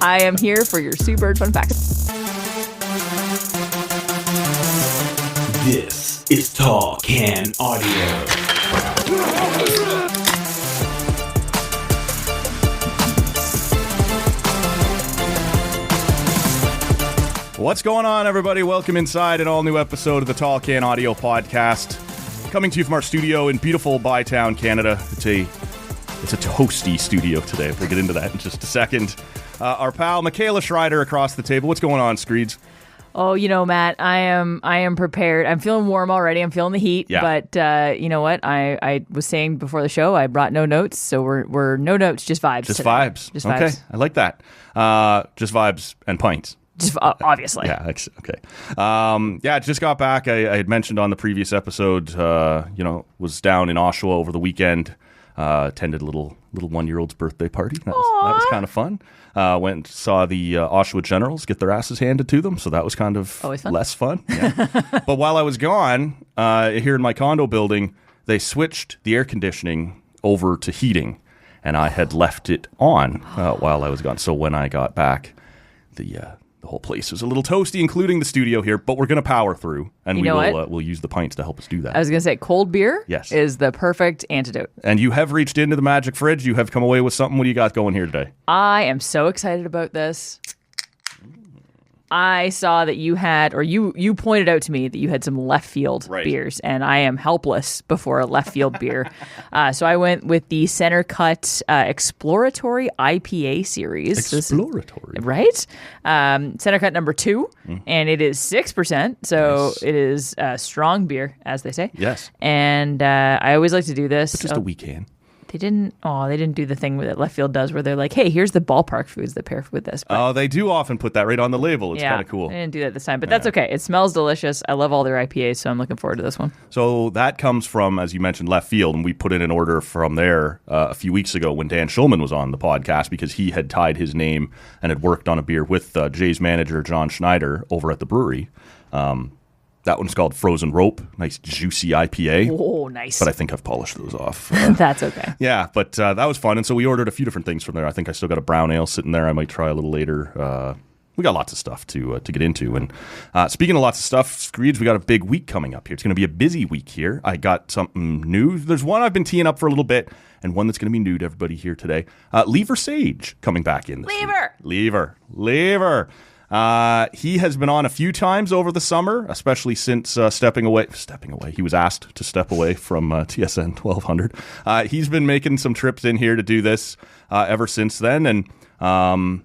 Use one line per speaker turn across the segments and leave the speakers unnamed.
I am here for your Sue Bird Fun Facts.
This is CANWNT Audio.
What's going on, everybody? Welcome inside an all-new episode of the CANWNT Audio Podcast. Coming to you from our studio in beautiful Bytown, Canada. It's a toasty studio today. We'll get into that in just a second. Our pal, Michaela Schreider, across the table. What's going on, Screeds?
Oh, you know, Matt, I am prepared. I'm feeling warm already. I'm feeling the heat. Yeah. But you know what? I was saying before the show, I brought no notes, so we're no notes, just vibes.
Just
today.
vibes.
Just
okay,
vibes.
I like that. Just vibes and pints.
Just, obviously.
Yeah, okay. Just got back. I had mentioned on the previous episode, was down in Oshawa over the weekend. Attended a little 1-year-old's birthday party. That was kind of fun. Went and saw the Oshawa Generals get their asses handed to them, so that was kind of less fun. Yeah. But while I was gone, here in my condo building, they switched the air conditioning over to heating, and I had left it on while I was gone. So when I got back, the whole place was a little toasty, including the studio here, but we're going to power through, and we'll use the pints to help us do that.
I was going to say, cold beer is the perfect antidote. And
you have reached into the magic fridge. You have come away with something. What do you got going here today?
I am so excited about this. I saw that you had, or you pointed out to me that you had some left field beers, and I am helpless before a left field beer. So I went with the Center Cut Exploratory IPA series.
Exploratory.
Right? Center Cut number 2, and it is 6%. So It is strong beer, as they say.
Yes.
And I always like to do this.
But just a wee can.
They didn't do the thing that left field does where they're like, hey, here's the ballpark foods that pair with this.
But, they do often put that right on the label. It's kind of cool.
I didn't do that this time, but that's okay. It smells delicious. I love all their IPAs, so I'm looking forward to this one.
So that comes from, as you mentioned, left field, and we put in an order from there a few weeks ago when Dan Schulman was on the podcast because he had tied his name and had worked on a beer with Jay's manager, John Schneider, over at the brewery. That one's called Frozen Rope. Nice, juicy IPA.
Oh, nice.
But I think I've polished those off.
That's okay.
Yeah, but that was fun. And so we ordered a few different things from there. I think I still got a brown ale sitting there. I might try a little later. We got lots of stuff to get into. And speaking of lots of stuff, Screeds, we got a big week coming up here. It's going to be a busy week here. I got something new. There's one I've been teeing up for a little bit, and one that's going to be new to everybody here today. Lever Sage coming back in this week. Lever. He has been on a few times over the summer, especially since stepping away. He was asked to step away from TSN 1200. He's been making some trips in here to do this ever since then. And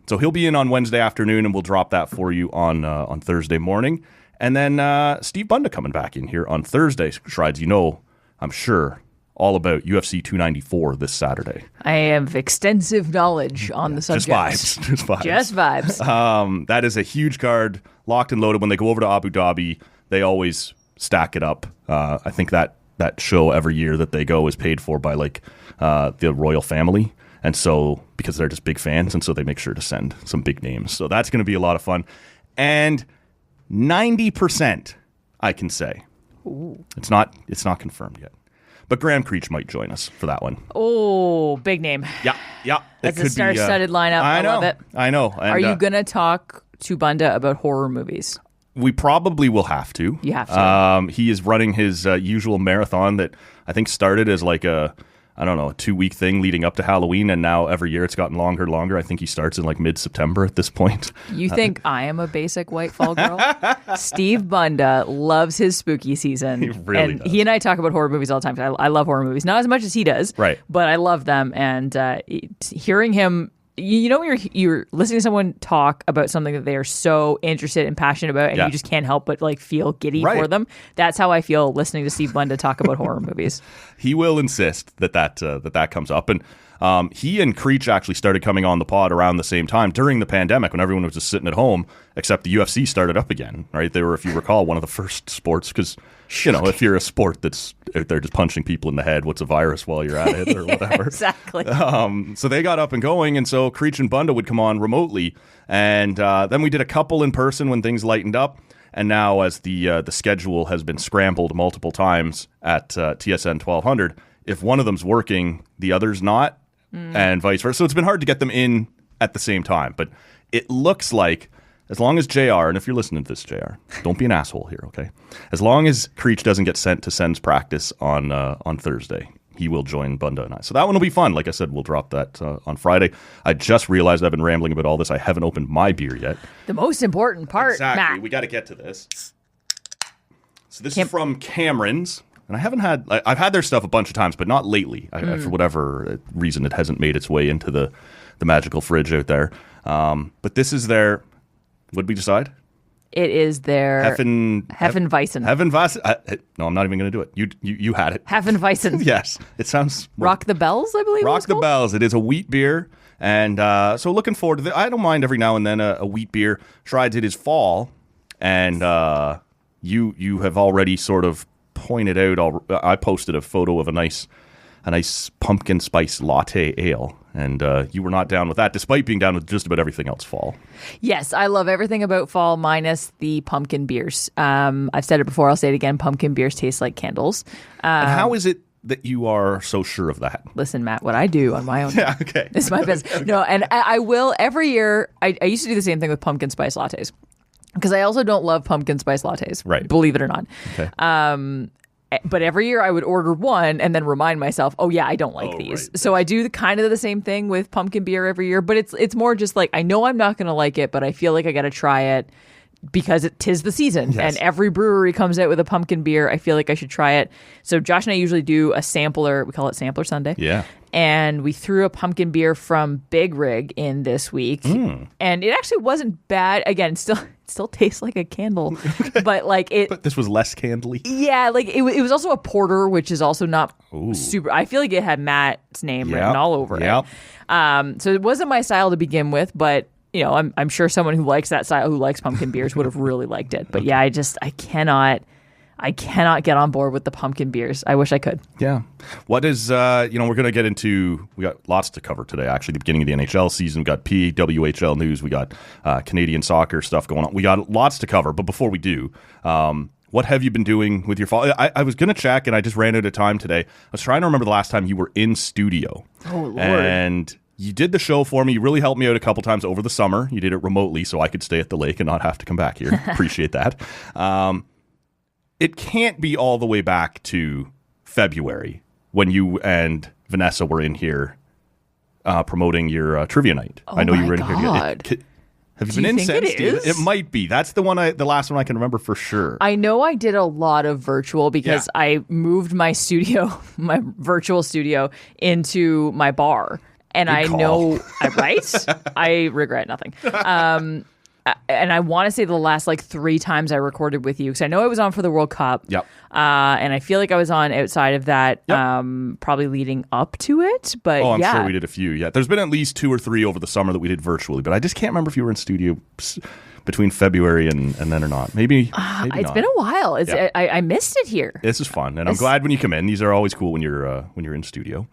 so he'll be in on Wednesday afternoon, and we'll drop that for you on Thursday morning. And then Steve Bunda coming back in here on Thursday. Shrides, I'm sure, all about UFC 294 this Saturday.
I have extensive knowledge on the subject.
Just vibes. That is a huge card, locked and loaded. When they go over to Abu Dhabi, they always stack it up. I think that show every year that they go is paid for by the royal family. And so, because they're just big fans, and so they make sure to send some big names. So that's going to be a lot of fun. And 90%, I can say.
Ooh.
It's not confirmed yet. But Graham Creech might join us for that one.
Oh, big name.
Yeah.
That's a star-studded lineup. I love it.
I know. And,
are you going to talk to Bunda about horror movies?
We probably will have to.
You have to.
He is running his usual marathon that I think started as a 2-week thing leading up to Halloween, and now every year it's gotten longer and longer. I think he starts in mid-September at this point.
You think I am a basic white fall girl? Steve Bunda loves his spooky season.
He really does.
He and I talk about horror movies all the time. I love horror movies. Not as much as he does,
right?
But I love them, and hearing him... when you're listening to someone talk about something that they are so interested and passionate about, and you just can't help but feel giddy for them. That's how I feel listening to Steve Bunda talk about horror movies.
He will insist that comes up, and he and Creech actually started coming on the pod around the same time during the pandemic when everyone was just sitting at home, except the UFC started up again. Right? They were, if you recall, one of the first sports because. If you're a sport that's out there just punching people in the head, what's a virus while you're at it or whatever?
Exactly.
So they got up and going, and so Creech and Bunda would come on remotely. And then we did a couple in person when things lightened up. And now as the schedule has been scrambled multiple times at TSN 1200, if one of them's working, the other's not, and vice versa. So it's been hard to get them in at the same time. But it looks like, as long as JR, and if you're listening to this, JR, don't be an asshole here, okay? As long as Creech doesn't get sent to Sens practice on Thursday, he will join Bunda and I. So that one will be fun. Like I said, we'll drop that on Friday. I just realized I've been rambling about all this. I haven't opened my beer yet.
The most important part,
exactly.
Matt.
We got to get to this. So this is from Cameron's. And I've had their stuff a bunch of times, but not lately. For whatever reason, it hasn't made its way into the magical fridge out there. But this is their... What did we decide?
It is their Hefeweizen.
Hefeweizen. No, I'm not even going to do it. You had it.
Hefeweizen.
Yes. It sounds...
Rock the Bells, I believe
Rock the Bells. It is a wheat beer. And so looking forward to it. I don't mind every now and then a wheat beer. Tried it is fall. And you have already sort of pointed out... I posted a photo of a nice pumpkin spice latte ale. And you were not down with that, despite being down with just about everything else fall.
Yes, I love everything about fall minus the pumpkin beers. I've said it before, I'll say it again. Pumpkin beers taste like candles.
And how is it that you are so sure of that?
Listen, Matt, what I do on my own.
Yeah, okay.
It's my business. Okay. No, and I will every year. I used to do the same thing with pumpkin spice lattes. Because I also don't love pumpkin spice lattes.
Right.
Believe it or not.
Okay.
But every year I would order one and then remind myself, oh yeah, I don't like these. Right. So I do kind of the same thing with pumpkin beer every year, but it's more just like, I know I'm not going to like it, but I feel like I got to try it because tis the season. Yes. And every brewery comes out with a pumpkin beer. I feel like I should try it. So Josh and I usually do a sampler. We call it Sampler Sunday.
Yeah.
And we threw a pumpkin beer from Big Rig in this week. And it actually wasn't bad. Again, still tastes like a candle. But like it...
But this was less candly?
Yeah, like it was also a porter, which is also not super... I feel like it had Matt's name written all over it. So it wasn't my style to begin with, but... You know, I'm sure someone who likes that style, who likes pumpkin beers, would have really liked it. But yeah, I cannot get on board with the pumpkin beers. I wish I could.
Yeah. What is, we're going to get into, we got lots to cover today, actually. The beginning of the NHL season, we got PWHL news, we got Canadian soccer stuff going on. We got lots to cover. But before we do, what have you been doing with your fall? I was going to check, and I just ran out of time today. I was trying to remember the last time you were in studio.
Oh, Lord.
And... You did the show for me. You really helped me out a couple times over the summer. You did it remotely so I could stay at the lake and not have to come back here. Appreciate that. It can't be all the way back to February when you and Vanessa were in here promoting your trivia night.
Oh,
I know
my
you were in
God.
here. Have you been in since?
It
might be. That's the one. The last one I can remember for sure.
I know I did a lot of virtual because I moved my studio, my virtual studio, into my bar. And I know, right? I regret nothing. And I want to say the last 3 times I recorded with you, because I know I was on for the World Cup.
Yep.
And I feel like I was on outside of that, probably leading up to it. But
I'm sure we did a few. Yeah, there's been at least 2 or 3 over the summer that we did virtually, but I just can't remember if you were in studio between February and then or not. Maybe
it's
not.
Been a while. I missed it here.
This is fun, and I'm glad when you come in. These are always cool when you're in studio.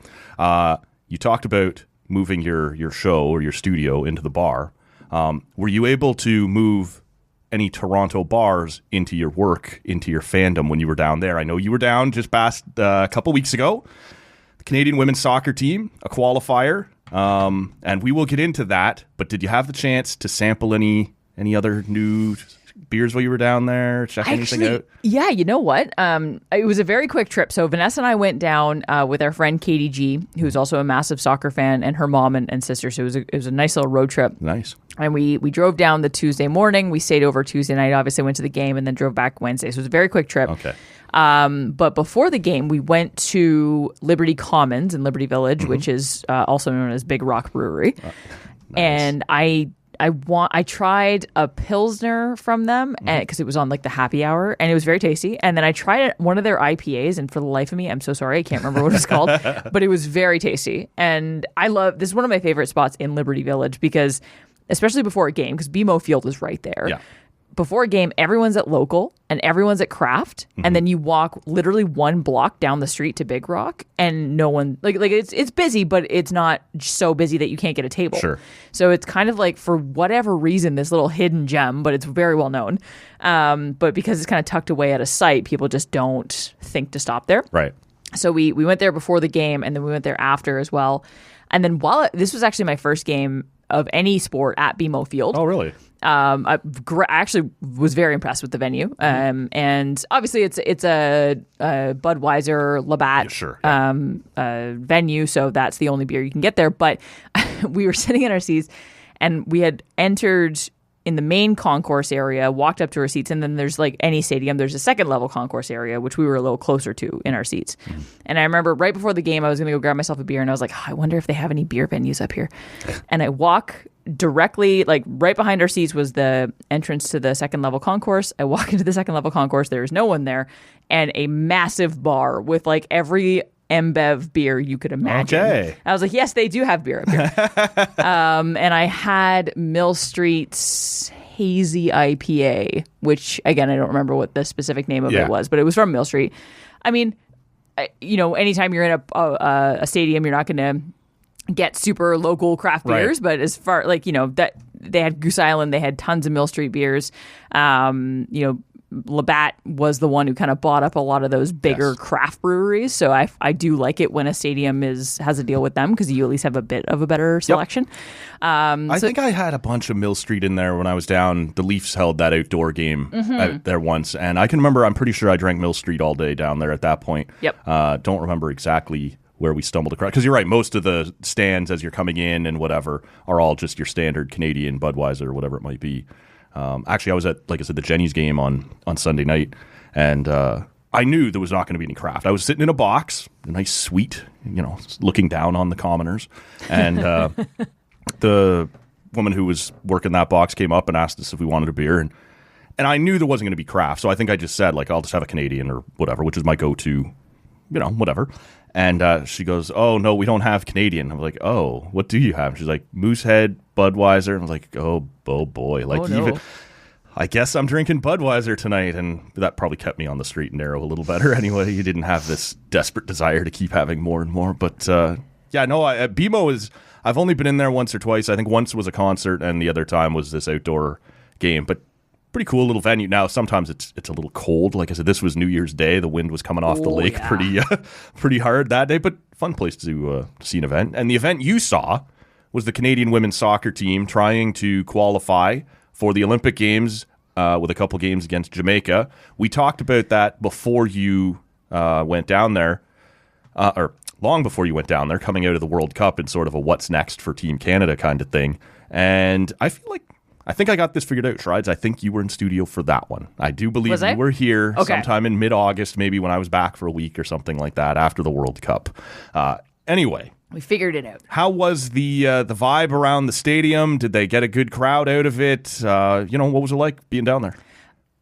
You talked about moving your show or your studio into the bar. Were you able to move any Toronto bars into your work, into your fandom when you were down there? I know you were down just past a couple weeks ago. The Canadian women's soccer team, a qualifier, and we will get into that. But did you have the chance to sample any other new beers while you were down there? Check anything out?
Yeah, you know what? It was a very quick trip. So Vanessa and I went down with our friend Katie G, who's also a massive soccer fan, and her mom and sister. So it was a nice little road trip.
Nice.
And we drove down the Tuesday morning. We stayed over Tuesday night, obviously went to the game, and then drove back Wednesday. So it was a very quick trip.
Okay.
But before the game, we went to Liberty Commons in Liberty Village, which is also known as Big Rock Brewery. Nice. And I tried a Pilsner from them because it was on the happy hour, and it was very tasty. And then I tried one of their IPAs, and for the life of me, I'm so sorry, I can't remember what it's called, but it was very tasty. And this is one of my favorite spots in Liberty Village because, especially before a game, because BMO Field is right there.
Yeah.
Before a game, everyone's at local and everyone's at craft, and then you walk literally 1 block down the street to Big Rock, and no one it's busy, but it's not so busy that you can't get a table.
Sure.
So it's kind of for whatever reason, this little hidden gem, but it's very well known. But because it's kind of tucked away at a site, people just don't think to stop there.
Right.
So we went there before the game, and then we went there after as well. And then this was actually my first game of any sport at BMO Field.
Oh, really?
I actually was very impressed with the venue, and obviously it's a Budweiser Labatt venue, so that's the only beer you can get there. But we were sitting in our seats, and we had entered in the main concourse area, walked up to our seats, and then there's like any stadium, there's a second level concourse area, which we were a little closer to in our seats. And I remember right before the game, I was going to go grab myself a beer, and I was like, I wonder if they have any beer venues up here. And I walk directly, like right behind our seats was the entrance to the second level concourse. I walk into the second level concourse, there's no one there, and a massive bar with like every Embev beer you could imagine.
Okay.
I was like, yes, they do have beer up here. And I had Mill Street's Hazy IPA, which again, I don't remember what the specific name of it was, but it was from Mill Street. I mean, anytime you're in a stadium, you're not going to get super local craft beers, but as far that they had Goose Island, they had tons of Mill Street beers. Labatt was the one who kind of bought up a lot of those bigger craft breweries. So I do like it when a stadium has a deal with them because you at least have a bit of a better selection.
I think I had a bunch of Mill Street in there when I was down. The Leafs held that outdoor game out there once. And I can remember, I'm pretty sure I drank Mill Street all day down there at that point. Don't remember exactly where we stumbled across. Because you're right, most of the stands as you're coming in and whatever are all just your standard Canadian Budweiser or whatever it might be. Actually, I was at, like I said, the Jenny's game on Sunday night, and I knew there was not going to be any craft. I was sitting in a box, a nice suite, looking down on the commoners, and the woman who was working that box came up and asked us if we wanted a beer, and I knew there wasn't going to be craft, so I think I just said, like, I'll just have a Canadian or whatever, which is my go-to, whatever. And she goes, oh, no, we don't have Canadian. I'm like, oh, what do you have? She's like, Moosehead, Budweiser. And I was like, oh boy. Like, I guess I'm drinking Budweiser tonight. And that probably kept me on the straight and narrow a little better. Anyway, you didn't have this desperate desire to keep having more and more. But BMO I've only been in there once or twice. I think once was a concert and the other time was this outdoor game. But pretty cool little venue. Now, sometimes it's a little cold. Like I said, this was New Year's Day. The wind was coming off the lake pretty hard that day, but fun place to see an event. And the event you saw was the Canadian women's soccer team trying to qualify for the Olympic Games with a couple games against Jamaica. We talked about that before you went down there, or long before you went down there, coming out of the World Cup and sort of a what's next for Team Canada kind of thing. And I think I got this figured out, Shrides. I think you were in studio for that one. I do believe you were here sometime in mid-August, maybe when I was back for a week or something like that after the World Cup. Anyway.
We figured it out.
How was the vibe around the stadium? Did they get a good crowd out of it? What was it like being down there?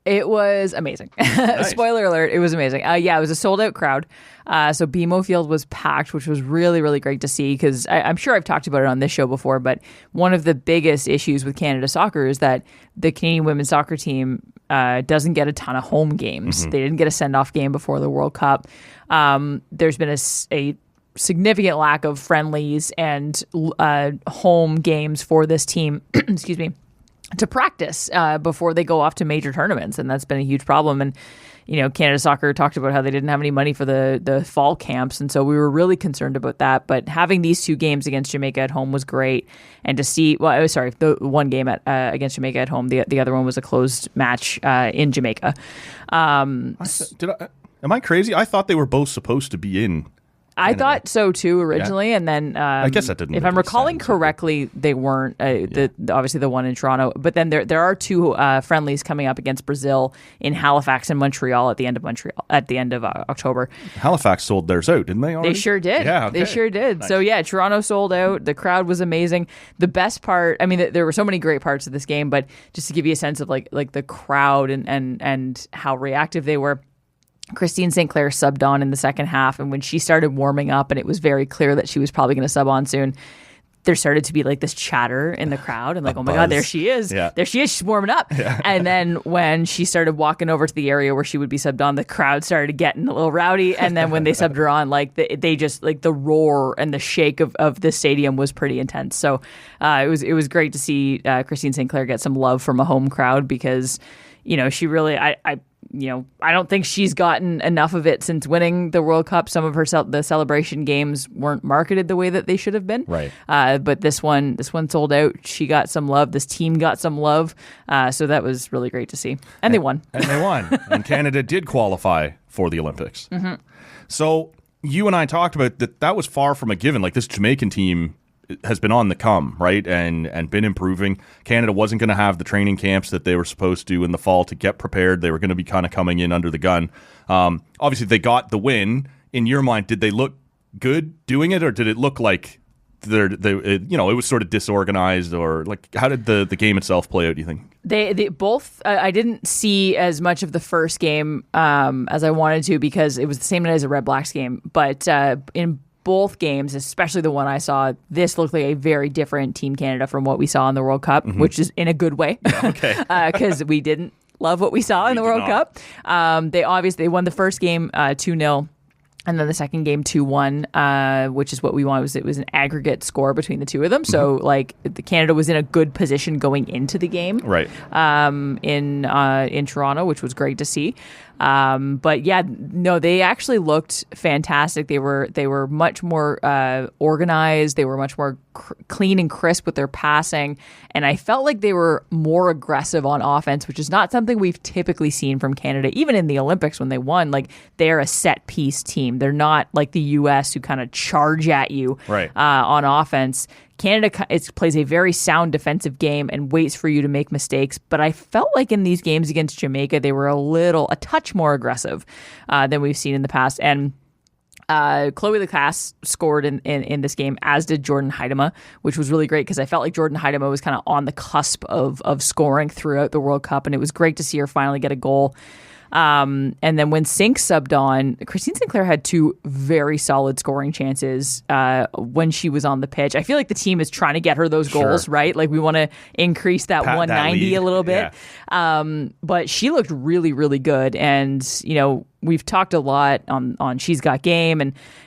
It was amazing. Nice. Spoiler alert, it was amazing. It was a sold-out crowd. So BMO Field was packed, which was really, really great to see because I'm sure I've talked about it on this show before, but one of the biggest issues with Canada soccer is that the Canadian women's soccer team doesn't get a ton of home games. They didn't get a send-off game before the World Cup. There's been a significant lack of friendlies and home games for this team. Excuse me. To practice before they go off to major tournaments, and that's been a huge problem. And Canada Soccer talked about how they didn't have any money for the fall camps, and so we were really concerned about that. But having these two games against Jamaica at home was great, and to see the one game against Jamaica at home, the other one was a closed match in Jamaica.
Am I crazy? I thought they were both supposed to be in.
I thought so too originally, and then
I guess that didn't.
If I'm recalling correctly, they weren't. Obviously, the one in Toronto, but then there are two friendlies coming up against Brazil in Halifax and Montreal at the end of October.
Halifax sold theirs out, didn't they? Already?
They sure did.
Yeah, okay.
They sure did.
Nice.
So Toronto sold out. The crowd was amazing. The best part, there were so many great parts of this game, but just to give you a sense of like the crowd and how reactive they were. Christine St. Clair subbed on in the second half, and when she started warming up and it was very clear that she was probably going to sub on soon, there started to be like this chatter in the crowd and like, oh my God, there she is. Yeah. There she is. She's warming up. Yeah. And then when she started walking over to the area where she would be subbed on, the crowd started getting a little rowdy. And then when they subbed her on, like they just like the roar and the shake of the stadium was pretty intense. So it was great to see Christine St. Clair get some love from a home crowd because, she really, I don't think she's gotten enough of it since winning the World Cup. Some of the celebration games weren't marketed the way that they should have been.
Right.
But this one sold out. She got some love. This team got some love. So that was really great to see. And they won.
And Canada did qualify for the Olympics.
Mm-hmm.
So you and I talked about that was far from a given. Like, this Jamaican team has been on the come, right, and been improving. Canada wasn't going to have the training camps that they were supposed to in the fall to get prepared. They were going to be kind of coming in under the gun. Obviously, they got the win. In your mind, did they look good doing it, or did it look like it was sort of disorganized, or like how did the game itself play out, do you think?
They both. I didn't see as much of the first game as I wanted to because it was the same night as a Red Blacks game, but in both games, especially the one I saw, this looked like a very different Team Canada from what we saw in the World Cup, which is in a good way.
Okay.
Because we didn't love what we saw in the World Cup. They won the first game 2-0. And then the second game 2-1, which is what we wanted. It was an aggregate score between the two of them. So Canada was in a good position going into the game,
right?
In Toronto, which was great to see. But yeah, no, they actually looked fantastic. They were much more organized. They were much more clean and crisp with their passing, and I felt like they were more aggressive on offense, which is not something we've typically seen from Canada. Even in the Olympics when they won, like, they're a set piece team. They're not like the U.S. who kind of charge at you on offense. Canada plays a very sound defensive game and waits for you to make mistakes. But I felt like in these games against Jamaica, they were a touch more aggressive than we've seen in the past. And Chloe Lacasse scored in this game, as did Jordan Huitema, which was really great because I felt like Jordan Huitema was kind of on the cusp of scoring throughout the World Cup. And it was great to see her finally get a goal. And then when Sink subbed on, Christine Sinclair had two very solid scoring chances when she was on the pitch. I feel like the team is trying to get her those goals, right? Like, we want to increase that 190 a little bit. Yeah. But she looked really, really good. And, we've talked a lot on She's Got Game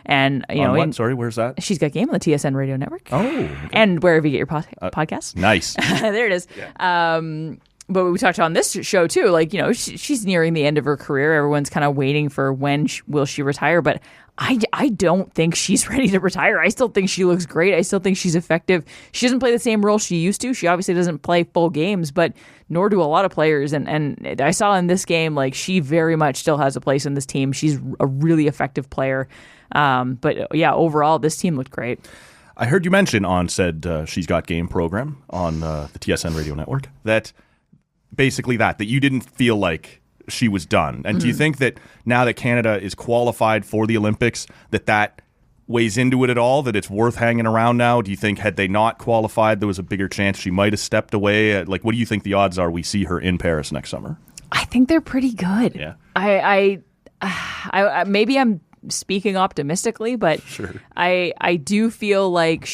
and
what? Sorry, where's that?
She's Got Game on the TSN Radio Network.
Oh. Okay.
And wherever you get your podcasts.
Nice.
There it is.
Yeah.
But we talked on this show too, like, she's nearing the end of her career. Everyone's kind of waiting for when will she retire. But I don't think she's ready to retire. I still think she looks great. I still think she's effective. She doesn't play the same role she used to. She obviously doesn't play full games, but nor do a lot of players. And I saw in this game, like, she very much still has a place in this team. She's a really effective player. But yeah, overall, this team looked great.
I heard you mention on said She's Got Game program on the TSN Radio Network that basically that you didn't feel like she was done. And do you think that now that Canada is qualified for the Olympics, that weighs into it at all, that it's worth hanging around now? Do you think had they not qualified, there was a bigger chance she might have stepped away? Like, what do you think the odds are we see her in Paris next summer?
I think they're pretty good.
Yeah.
I maybe I'm speaking optimistically, but
sure.
I do feel like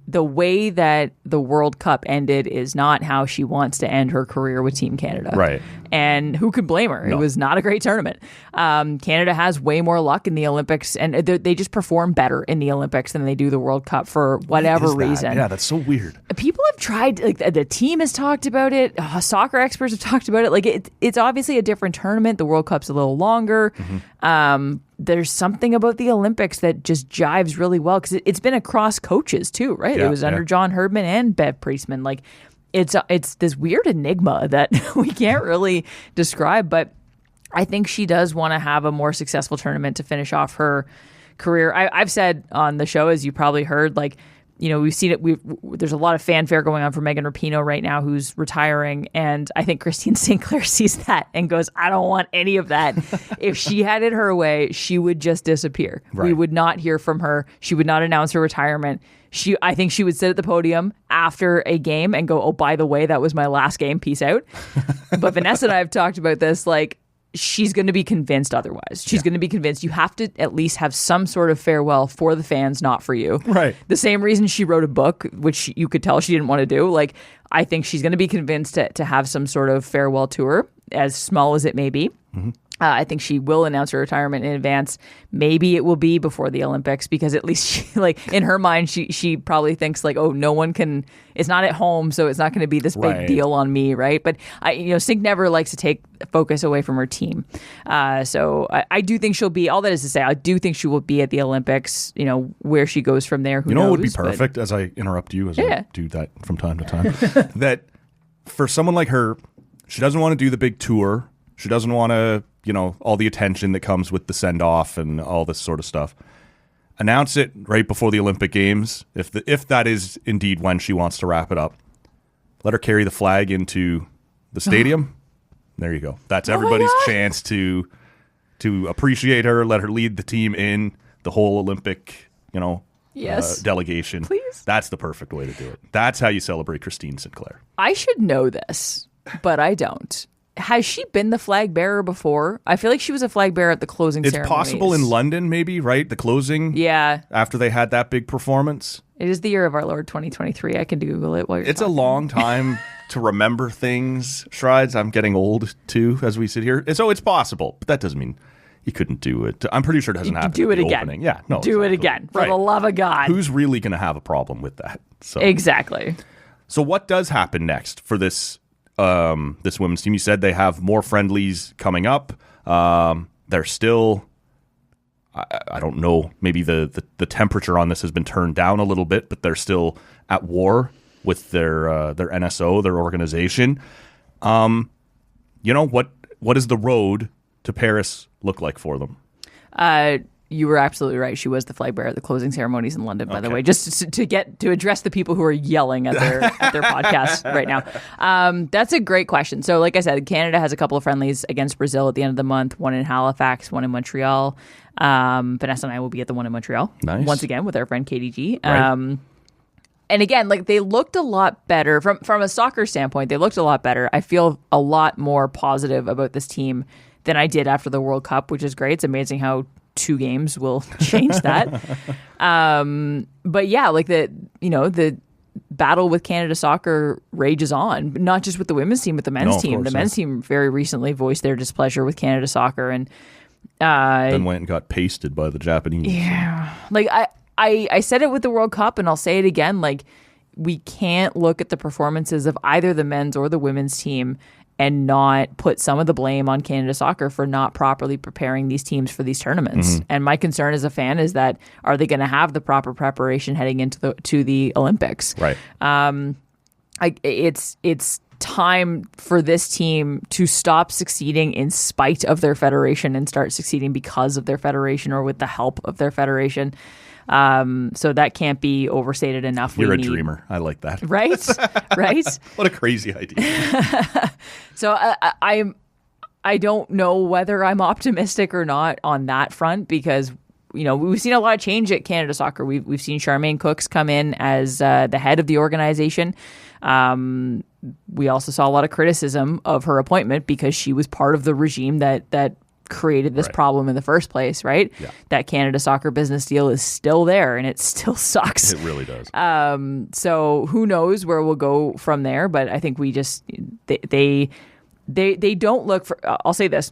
the way that the World Cup ended is not how she wants to end her career with Team Canada.
Right.
And who could blame her? No. It was not a great tournament. Canada has way more luck in the Olympics, and they just perform better in the Olympics than they do the World Cup for whatever reason.
Yeah, that's so weird.
People have tried, like, the team has talked about it. Soccer experts have talked about it. Like, it's obviously a different tournament. The World Cup's a little longer. Mm-hmm. There's something about the Olympics that just jives really well because it's been across coaches too, right? Yeah, it was under John Herdman and Bev Priestman. Like, it's this weird enigma that we can't really describe, but I think she does want to have a more successful tournament to finish off her career. I've said on the show, as you probably heard, like, we've seen it. There's a lot of fanfare going on for Megan Rapinoe right now, who's retiring, and I think Christine Sinclair sees that and goes, "I don't want any of that." If she had it her way, she would just disappear. Right. We would not hear from her. She would not announce her retirement. I think she would sit at the podium after a game and go, "Oh, by the way, that was my last game. Peace out." But Vanessa and I have talked about this, like, she's going to be convinced otherwise. She's going to be convinced. You have to at least have some sort of farewell for the fans, not for you.
Right.
The same reason she wrote a book, which you could tell she didn't want to do. Like, I think she's going to be convinced to have some sort of farewell tour, as small as it may be. Mm-hmm. I think she will announce her retirement in advance. Maybe it will be before the Olympics, because at least she, like, in her mind, she probably thinks like, oh, no one can. It's not at home, so it's not going to be this big deal on me, right? But Sink never likes to take focus away from her team. So I do think she'll be. All that is to say, I do think she will be at the Olympics. Where she goes from there, who knows?
What would be perfect? As I interrupt you, as I do that from time to time, that for someone like her, she doesn't want to do the big tour. She doesn't want to, all the attention that comes with the send-off and all this sort of stuff. Announce it right before the Olympic Games, if that is indeed when she wants to wrap it up. Let her carry the flag into the stadium. There you go. That's everybody's chance to appreciate her, let her lead the team in the whole Olympic, delegation.
Please.
That's the perfect way to do it. That's how you celebrate Christine Sinclair.
I should know this, but I don't. Has she been the flag bearer before? I feel like she was a flag bearer at the closing ceremonies.
It's possible in London, maybe, right? The closing?
Yeah.
After they had that big performance?
It is the year of our Lord 2023. I can Google it while you're
It's
talking.
a long time to remember things, Shrides. I'm getting old, too, as we sit here. So it's possible, but that doesn't mean you couldn't do it. I'm pretty sure it hasn't happened.
Do it again.
Opening. Yeah, no.
Do it again. For the love of God.
Who's really going to have a problem with that? So.
Exactly.
So what does happen next for this this women's team? You said they have more friendlies coming up. They're still, I don't know, maybe the temperature on this has been turned down a little bit, but they're still at war with their NSO, their organization. What does the road to Paris look like for them?
You were absolutely right. She was the flag bearer at the closing ceremonies in London, by the way, just to address the people who are yelling at their podcast right now. That's a great question. So like I said, Canada has a couple of friendlies against Brazil at the end of the month, one in Halifax, one in Montreal. Vanessa and I will be at the one in Montreal once again with our friend KDG. Right. And again, like, they looked a lot better from a soccer standpoint. They looked a lot better. I feel a lot more positive about this team than I did after the World Cup, which is great. It's amazing how 2 games will change that. But yeah, like the battle with Canada Soccer rages on, but not just with the women's team, but the men's team. The men's team very recently voiced their displeasure with Canada Soccer, and
then went and got pasted by the Japanese.
Yeah, like I said it with the World Cup, and I'll say it again. Like, we can't look at the performances of either the men's or the women's team and not put some of the blame on Canada Soccer for not properly preparing these teams for these tournaments. Mm-hmm. And my concern as a fan is that, are they going to have the proper preparation heading into the Olympics?
Right.
It's time for this team to stop succeeding in spite of their federation and start succeeding because of their federation or with the help of their federation. So that can't be overstated enough.
You're a dreamer. I like that.
Right? Right?
What a crazy idea.
So I don't know whether I'm optimistic or not on that front, because, we've seen a lot of change at Canada Soccer. We've seen Charmaine Cooks come in as the head of the organization. We also saw a lot of criticism of her appointment because she was part of the regime that created this problem in the first place, right? Yeah. That Canada Soccer business deal is still there, and it still sucks.
It really does.
So who knows where we'll go from there? But I think we just they don't look for. I'll say this: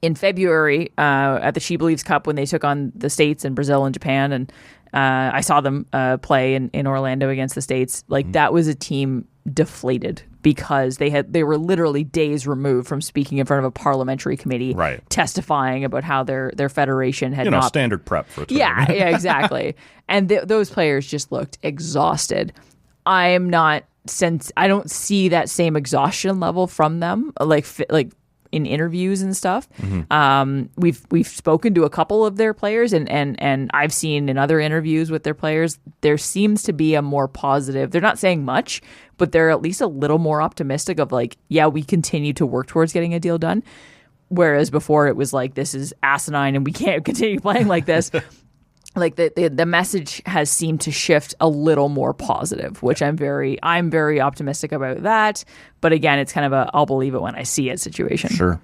in February at the She Believes Cup, when they took on the States and Brazil and Japan, and I saw them play in Orlando against the States. Like, that was a team deflated, because they were literally days removed from speaking in front of a parliamentary committee, testifying about how their federation had not
standard prep for a tournament.
Yeah, exactly. And those players just looked exhausted. I don't see that same exhaustion level from them, like in interviews and stuff. Mm-hmm. We've spoken to a couple of their players, and I've seen in other interviews with their players, there seems to be a more positive. They're not saying much, but they're at least a little more optimistic of like, yeah, we continue to work towards getting a deal done. Whereas before it was like, this is asinine and we can't continue playing like this. Like the message has seemed to shift a little more positive, which I'm very optimistic about that. But again, it's kind of a I'll believe it when I see it situation.
Sure.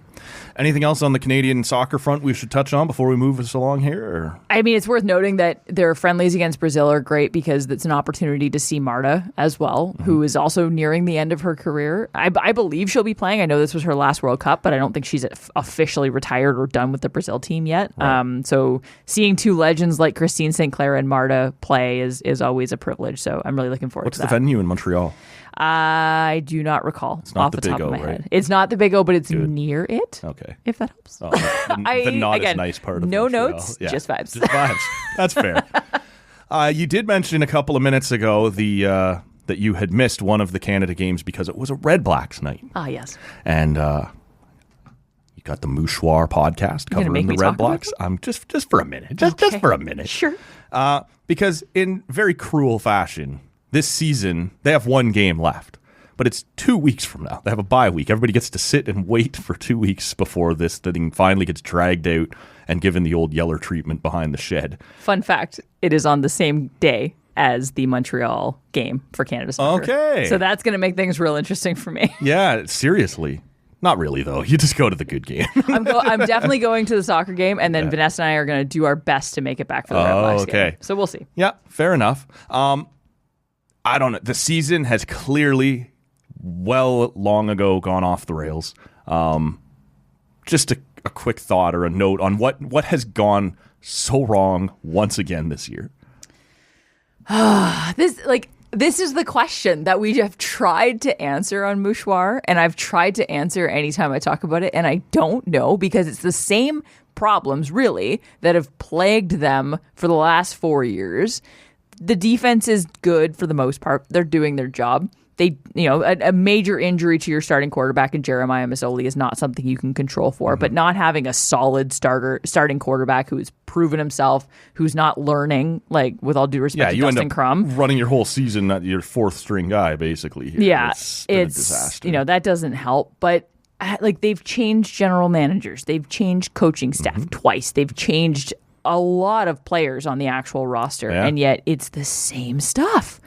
Anything else on the Canadian soccer front we should touch on before we move us along here? Or?
I mean, it's worth noting that their friendlies against Brazil are great because it's an opportunity to see Marta as well, who is also nearing the end of her career. I believe she'll be playing. I know this was her last World Cup, but I don't think she's officially retired or done with the Brazil team yet. Right. So seeing two legends like Christine St. Clair and Marta play is always a privilege. So I'm really looking forward to that.
What's the venue in Montreal?
I do not recall off the top of my head. It's not the Big O, but it's near it.
Okay.
If that helps.
Oh, the not as nice part of
no
Montreal.
Notes, just vibes.
Just vibes. That's fair. You did mention a couple of minutes ago that you had missed one of the Canada games because it was a Red Blacks night.
Ah, yes.
And you got the Mouchoir podcast covering the Red Blacks. Just for a minute. Just for a minute.
Sure.
Because in very cruel fashion, this season, they have one game left, but it's 2 weeks from now. They have a bye week. Everybody gets to sit and wait for 2 weeks before this thing finally gets dragged out and given the old Yeller treatment behind the shed.
Fun fact, it is on the same day as the Montreal game for Canada Soccer.
Okay.
So that's going to make things real interesting for me.
Yeah, seriously. Not really, though. You just go to the good game.
I'm definitely going to the soccer game, and then Vanessa and I are going to do our best to make it back for the Red Blacks game. So we'll see.
Yeah, fair enough. I don't know. The season has clearly, long ago, gone off the rails. Just a quick thought or a note on what has gone so wrong once again this year.
This is the question that we have tried to answer on Mouchoir, and I've tried to answer anytime I talk about it, and I don't know because it's the same problems, really, that have plagued them for the last 4 years. The defense is good for the most part. They're doing their job. A major injury to your starting quarterback in Jeremiah Masoli is not something you can control for, but not having a solid starting quarterback who's proven himself, who's not learning, like with all due respect to Dustin Crum.
Running your whole season at your fourth string guy, basically. Here.
Yeah,
it's a disaster.
That doesn't help, but they've changed general managers. They've changed coaching staff twice. They've changed a lot of players on the actual roster, and yet it's the same stuff.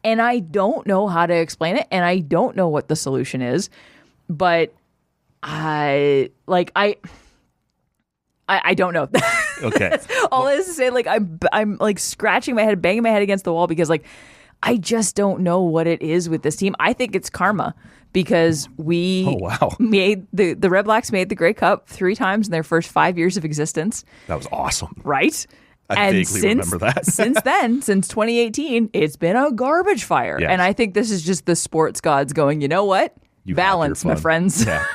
And I don't know how to explain it, and I don't know what the solution is, but I don't know.
Okay.
That's all it is to say. I'm like scratching my head, banging my head against the wall because I just don't know what it is with this team. I think it's karma. Because made the Red Blacks made the Grey Cup 3 times in their first 5 years of existence.
That was awesome.
Right?
I vaguely remember that.
Since 2018, it's been a garbage fire. Yes. And I think this is just the sports gods going, you know what? Balance, my friends.
Yeah.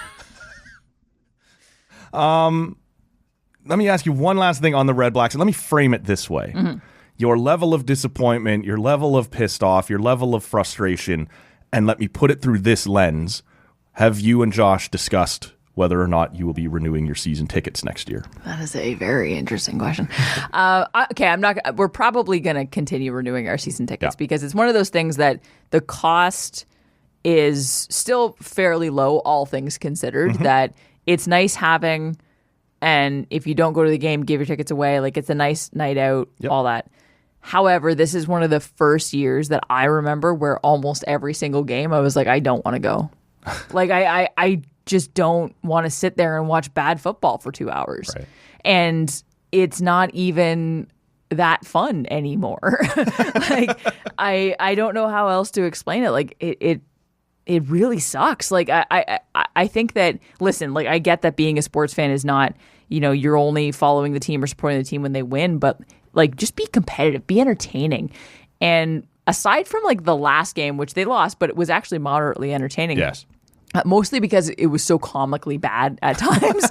Let me ask you one last thing on the Red Blacks, and let me frame it this way. Mm-hmm. Your level of disappointment, your level of pissed off, your level of frustration, and let me put it through this lens. Have you and Josh discussed whether or not you will be renewing your season tickets next year?
That is a very interesting question. Okay, we're probably going to continue renewing our season tickets because it's one of those things that the cost is still fairly low, all things considered, that it's nice having, and if you don't go to the game, give your tickets away. It's a nice night out, all that. However, this is one of the first years that I remember where almost every single game I was like, I don't want to go. I just don't want to sit there and watch bad football for 2 hours. Right. And it's not even that fun anymore. I don't know how else to explain it. It really sucks. I think that, listen, I get that being a sports fan is not, you're only following the team or supporting the team when they win, but just be competitive, be entertaining. And aside from the last game, which they lost, but it was actually moderately entertaining.
Yes.
Mostly because it was so comically bad at times.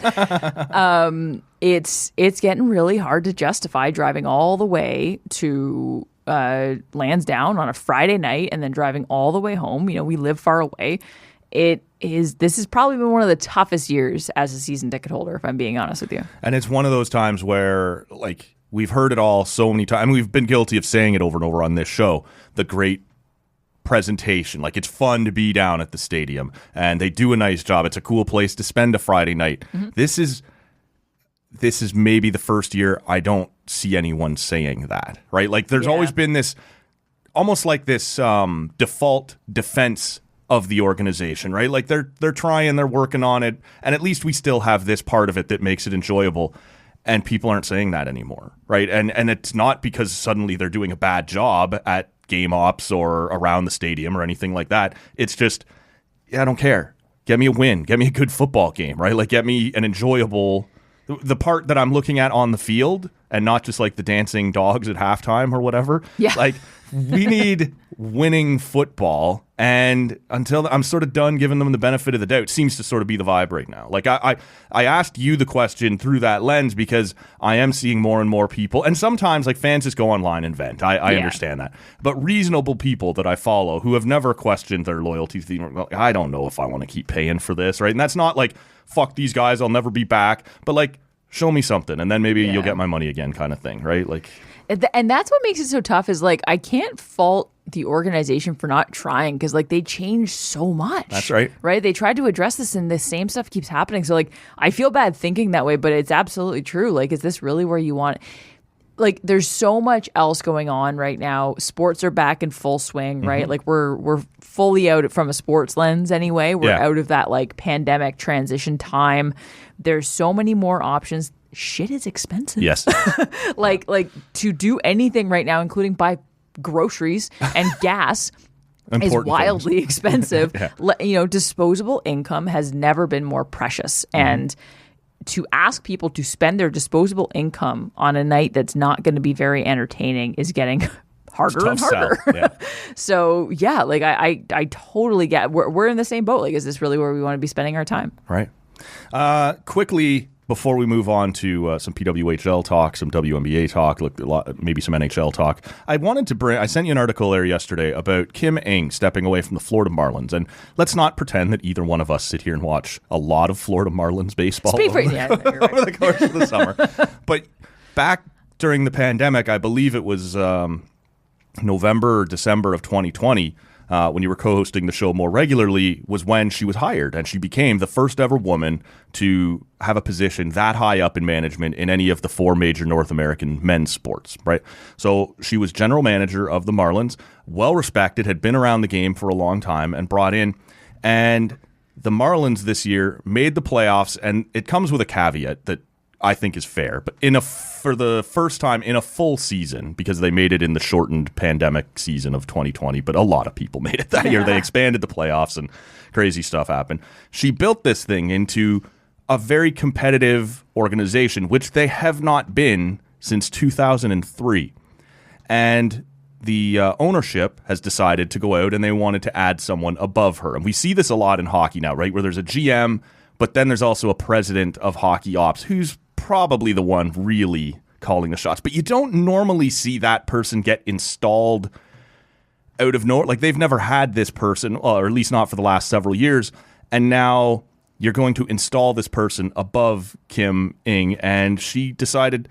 It's getting really hard to justify driving all the way to Lansdowne on a Friday night and then driving all the way home. We live far away. This has probably been one of the toughest years as a season ticket holder, if I'm being honest with you.
And it's one of those times where we've heard it all so many times. I mean, we've been guilty of saying it over and over on this show. The great presentation. It's fun to be down at the stadium, and they do a nice job. It's a cool place to spend a Friday night. Mm-hmm. This is maybe the first year I don't see anyone saying that, right? There's always been this, almost this default defense of the organization, right? Like they're trying, they're working on it, and at least we still have this part of it that makes it enjoyable. And people aren't saying that anymore, right? And it's not because suddenly they're doing a bad job at game ops or around the stadium or anything like that. It's just, I don't care. Get me a win. Get me a good football game, right? Like get me an enjoyable, the part that I'm looking at on the field and not just like the dancing dogs at halftime or whatever.
Yeah.
Like we need winning football. And until I'm sort of done giving them the benefit of the doubt, seems to sort of be the vibe right now. Like I asked you the question through that lens because I am seeing more and more people, and sometimes like fans just go online and vent. I understand that, but reasonable people that I follow who have never questioned their loyalty to the, well, I don't know if I want to keep paying for this, right? And that's not like fuck these guys, I'll never be back, but like show me something, and then maybe you'll get my money again, kind of thing, right? Like,
and that's what makes it so tough. Is like I can't fault the organization for not trying because like they changed so much.
That's right.
Right? They tried to address this and the same stuff keeps happening. So like I feel bad thinking that way, but it's absolutely true. Like, is this really where you want it? Like there's so much else going on right now. Sports are back in full swing, right? Like we're fully out from a sports lens anyway. We're out of that like pandemic transition time. There's so many more options. Shit is expensive.
Yes.
like to do anything right now, including buy groceries and gas is wildly expensive. You know, disposable income has never been more precious. And to ask people to spend their disposable income on a night that's not going to be very entertaining is getting harder and harder. So yeah, like I totally get we're in the same boat. Like, is this really where we want to be spending our time?
Right. Quickly, before we move on to some PWHL talk, some WNBA talk, maybe some NHL talk, I wanted to I sent you an article there yesterday about Kim Ng stepping away from the Florida Marlins. And let's not pretend that either one of us sit here and watch a lot of Florida Marlins baseball over the course of the summer. But back during the pandemic, I believe it was November or December of 2020, when you were co-hosting the show more regularly, was when she was hired, and she became the first ever woman to have a position that high up in management in any of the four major North American men's sports, right? So she was general manager of the Marlins, well-respected, had been around the game for a long time, and brought in. And the Marlins this year made the playoffs, and it comes with a caveat that I think is fair, but for the first time in a full season, because they made it in the shortened pandemic season of 2020, but a lot of people made it that year. They expanded the playoffs and crazy stuff happened. She built this thing into a very competitive organization, which they have not been since 2003. And the ownership has decided to go out and they wanted to add someone above her. And we see this a lot in hockey now, right? Where there's a GM, but then there's also a president of hockey ops who's probably the one really calling the shots. But you don't normally see that person get installed out of nowhere. Like, they've never had this person, or at least not for the last several years. And now you're going to install this person above Kim Ng. And she decided,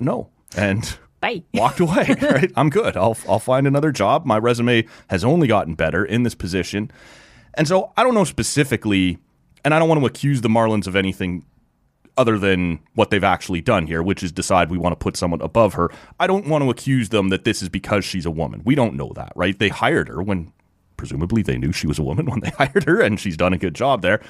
no. And
bye.
Walked away. Right? I'm good. I'll find another job. My resume has only gotten better in this position. And so I don't know specifically, and I don't want to accuse the Marlins of anything other than what they've actually done here, which is decide we want to put someone above her. I don't want to accuse them that this is because she's a woman. We don't know that, right? They hired her when presumably they knew she was a woman when they hired her, and she's done a good job there.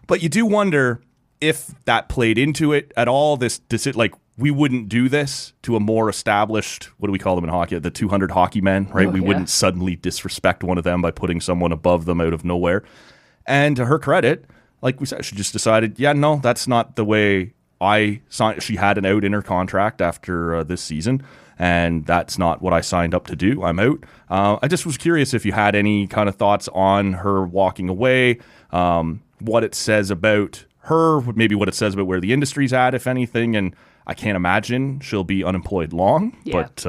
But you do wonder if that played into it at all. This like, we wouldn't do this to a more established, what do we call them in hockey? The 200 hockey men, right? We wouldn't suddenly disrespect one of them by putting someone above them out of nowhere. And to her credit, like we said, she just decided, yeah, no, that's not the way I signed. She had an out in her contract after this season, and that's not what I signed up to do. I'm out. I just was curious if you had any kind of thoughts on her walking away, what it says about her, maybe what it says about where the industry's at, if anything. And I can't imagine she'll be unemployed long, but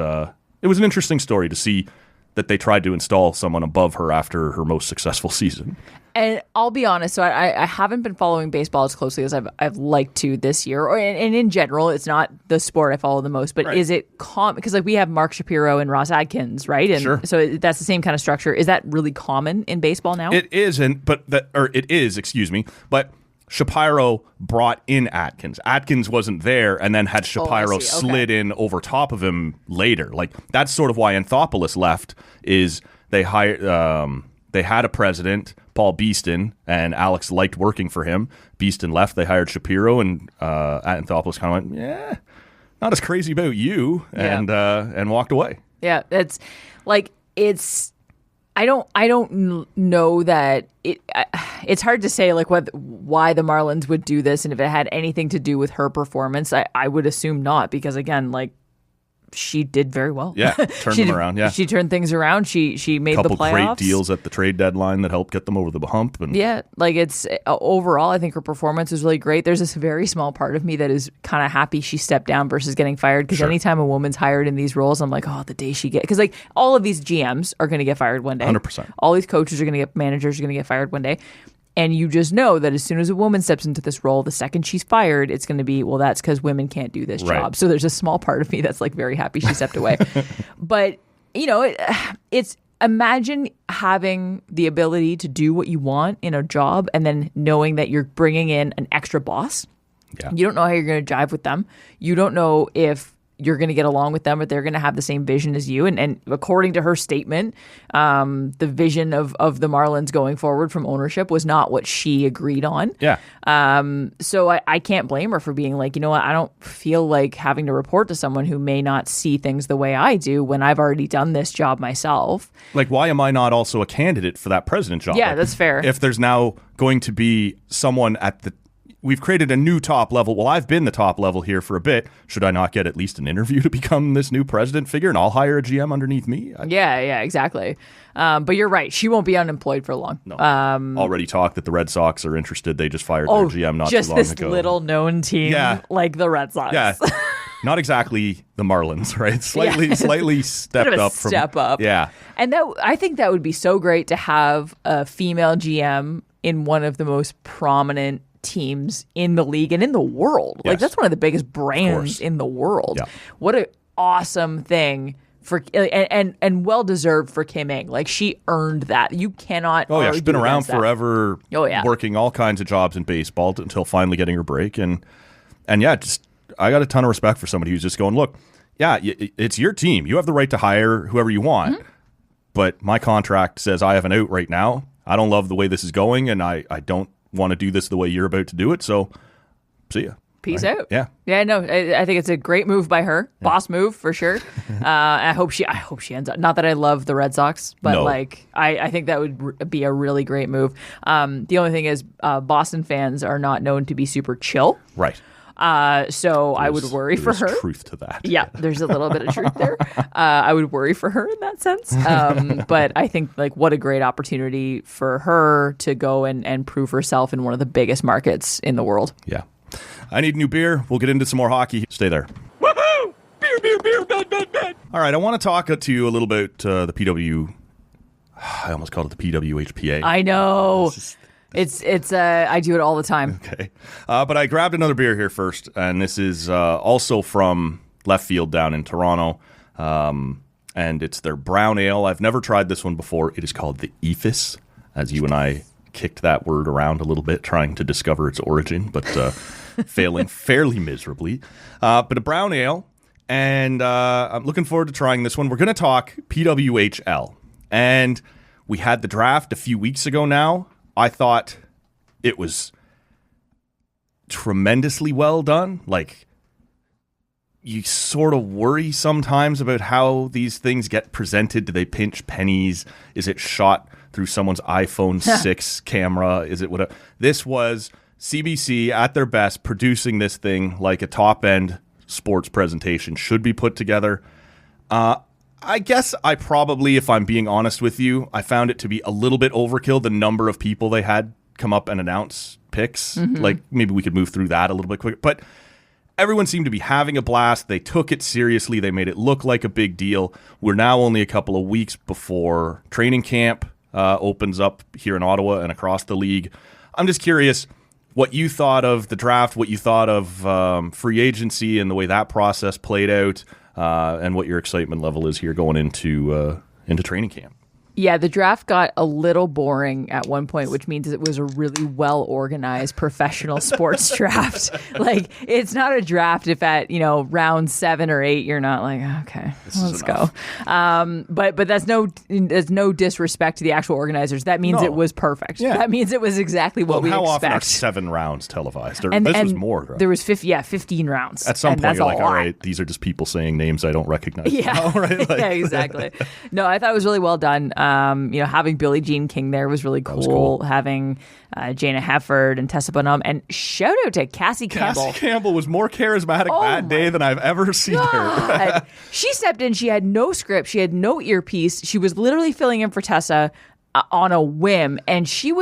it was an interesting story to see that they tried to install someone above her after her most successful season.
And I'll be honest, so I haven't been following baseball as closely as I've liked to this year, and in general, it's not the sport I follow the most. But is it because like we have Mark Shapiro and Ross Adkins, right? And so that's the same kind of structure. Is that really common in baseball now?
It is, excuse me, but Shapiro brought in Atkins. Atkins wasn't there, and then had Shapiro slid in over top of him later. Like, that's sort of why Anthopoulos left. Is they hired they had a president, Paul Beeston, and Alex liked working for him. Beeston left. They hired Shapiro, and Anthopoulos kind of went, yeah, not as crazy about you, and walked away.
Yeah, it's like I don't know that it's hard to say like why the Marlins would do this, and if it had anything to do with her performance. I would assume not, because again, like, she did very well.
Yeah, turned them around. Yeah,
she turned things around. She made the playoffs.
Couple great deals at the trade deadline that helped get them over the hump. And
yeah, like, it's overall, I think her performance was really great. There's this very small part of me that is kind of happy she stepped down versus getting fired, because anytime a woman's hired in these roles, I'm like, oh, the day she gets, because like all of these GMs are going to get fired one day.
100%.
All these coaches are going to get, managers are going to get fired one day. And you just know that as soon as a woman steps into this role, the second she's fired, it's going to be, well, that's because women can't do this job. So there's a small part of me that's like very happy she stepped away. But, you know, it's imagine having the ability to do what you want in a job and then knowing that you're bringing in an extra boss.
Yeah.
You don't know how you're going to jive with them. You don't know if you're going to get along with them, or they're going to have the same vision as you. And according to her statement, the vision of the Marlins going forward from ownership was not what she agreed on.
Yeah.
So I can't blame her for being like, you know what, I don't feel like having to report to someone who may not see things the way I do when I've already done this job myself.
Like, why am I not also a candidate for that president job?
Yeah,
like,
that's fair.
If there's now going to be someone at the we've created a new top level. Well, I've been the top level here for a bit. Should I not get at least an interview to become this new president figure, and I'll hire a GM underneath me?
Yeah, exactly. But you're right. She won't be unemployed for long.
No. Already talked that the Red Sox are interested. They just fired their GM not too long ago.
Just this little known team like the Red Sox.
Yeah. Not exactly the Marlins, right? Slightly stepped up.
Step up.
Yeah.
And I think that would be so great to have a female GM in one of the most prominent teams in the league and in the world. Like, that's one of the biggest brands in the world.
Yeah.
What an awesome thing for and well deserved for Kim Ng. Like, she earned that. You cannot.
Oh yeah, she's been around forever.
Oh yeah,
working all kinds of jobs in baseball until finally getting her break. And yeah, just I got a ton of respect for somebody who's just going, look, yeah, it's your team. You have the right to hire whoever you want. Mm-hmm. But my contract says I have an out right now. I don't love the way this is going, and I don't want to do this the way you're about to do it, so see ya.
Peace out.
Yeah.
No, I think it's a great move by her. Yeah. Boss move for sure. I hope she ends up. Not that I love the Red Sox, but like I think that would be a really great move. The only thing is, Boston fans are not known to be super chill.
Right.
So I would worry for her.
There's truth to that.
Yeah, there's a little bit of truth there. I would worry for her in that sense. But I think, like, what a great opportunity for her to go and prove herself in one of the biggest markets in the world.
Yeah. I need new beer. We'll get into some more hockey. Stay there.
Woohoo! Beer, bed.
All right, I want to talk to you a little about the PW. I almost called it the PWHPA.
I know. It's I do it all the time.
Okay. But I grabbed another beer here first, and this is also from left field down in Toronto, and it's their brown ale. I've never tried this one before. It is called the Ephus, as you and I kicked that word around a little bit, trying to discover its origin, but failing fairly miserably. But a brown ale, and I'm looking forward to trying this one. We're going to talk PWHL, and we had the draft a few weeks ago now. I thought it was tremendously well done. Like, you sort of worry sometimes about how these things get presented. Do they pinch pennies? Is it shot through someone's iPhone 6 camera? Is it what? This was CBC at their best, producing this thing like a top-end sports presentation should be put together. I guess I probably, if I'm being honest with you, I found it to be a little bit overkill, the number of people they had come up and announce picks. Mm-hmm. Like, maybe we could move through that a little bit quicker. But everyone seemed to be having a blast. They took it seriously. They made it look like a big deal. We're now only a couple of weeks before training camp opens up here in Ottawa and across the league. I'm just curious what you thought of the draft, what you thought of free agency and the way that process played out. And what your excitement level is here going into training camp.
Yeah, the draft got a little boring at one point, which means it was a really well-organized professional sports draft. Like, it's not a draft if at, round 7 or 8, you're not like, okay, let's go. But that's there's no disrespect to the actual organizers. That means it was perfect. Yeah. That means it was exactly what we expect.
How often are 7 rounds televised? This was more. Right?
There was 15 rounds.
At some point, you're like, all right, these are just people saying names I don't recognize.
Yeah,
now, right?
Yeah, exactly. No, I thought it was really well done. Having Billie Jean King there was really cool. Having Jaina Hefford and Tessa Bonham, and shout out to Cassie Campbell.
Cassie Campbell was more charismatic that day than I've ever seen her.
She stepped in. She had no script. She had no earpiece. She was literally filling in for Tessa on a whim, and she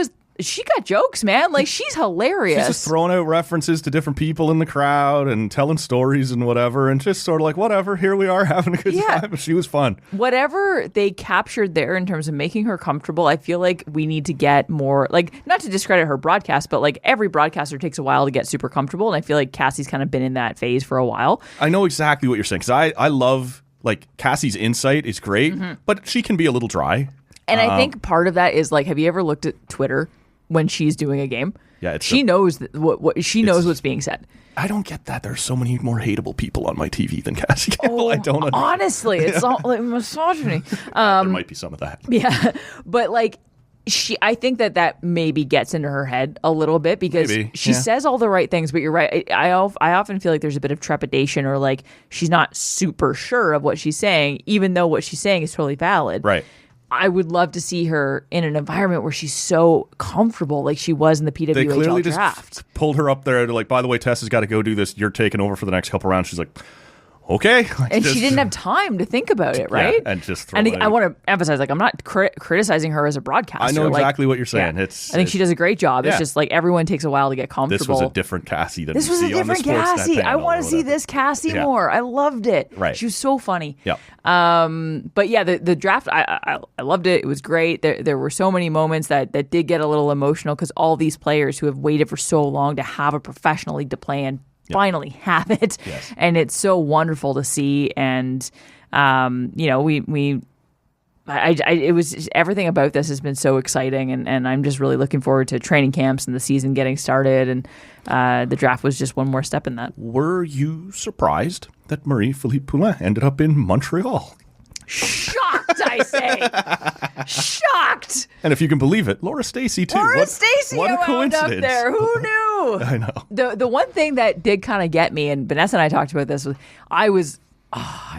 got jokes, man. Like, she's hilarious.
She's just throwing out references to different people in the crowd and telling stories and whatever, and just sort of like, whatever, here we are having a good time. She was fun.
Whatever they captured there in terms of making her comfortable, I feel like we need to get more, like, not to discredit her broadcast, but like every broadcaster takes a while to get super comfortable, and I feel like Cassie's kind of been in that phase for a while.
I know exactly what you're saying, because I love, like, Cassie's insight is great, but she can be a little dry.
And I think part of that is, like, have you ever looked at Twitter when she's doing a game?
Yeah,
she knows what she knows what's being said.
I don't get that. There's so many more hateable people on my TV than Cassie Campbell. I don't understand.
Honestly, it's all like misogyny.
There might be some of that.
Yeah, but like I think that maybe gets into her head a little bit because she says all the right things. But you're right. I often feel like there's a bit of trepidation, or like she's not super sure of what she's saying, even though what she's saying is totally valid.
Right.
I would love to see her in an environment where she's so comfortable, like she was in the PWHL
They clearly
draft.
Just pulled her up there to, like, by the way, Tessa's got to go do this. You're taking over for the next couple rounds. She's like, okay.
And she didn't have time to think about it, right?
Yeah, and just
I want to emphasize, like, I'm not criticizing her as a broadcaster.
I know exactly what you're saying.
Yeah. I think she does a great job. It's just like everyone takes a while to get comfortable.
This was a different Cassie than
this was a different Cassie. I want to see this Cassie more. I loved it.
Right.
She was so funny.
Yeah.
But yeah, the draft, I loved it. It was great. There were so many moments that did get a little emotional because all these players who have waited for so long to have a professional league to play in finally have it.
Yes.
And it's so wonderful to see. And, it was everything about this has been so exciting. And I'm just really looking forward to training camps and the season getting started. And the draft was just one more step in that.
Were you surprised that Marie-Philippe Poulin ended up in Montreal?
Shocked, I say. Shocked.
And if you can believe it, Laura Stacey too.
Laura Stacey
what a coincidence.
Up there. Who knew?
I know.
The one thing that did kind of get me, and Vanessa and I talked about this, was I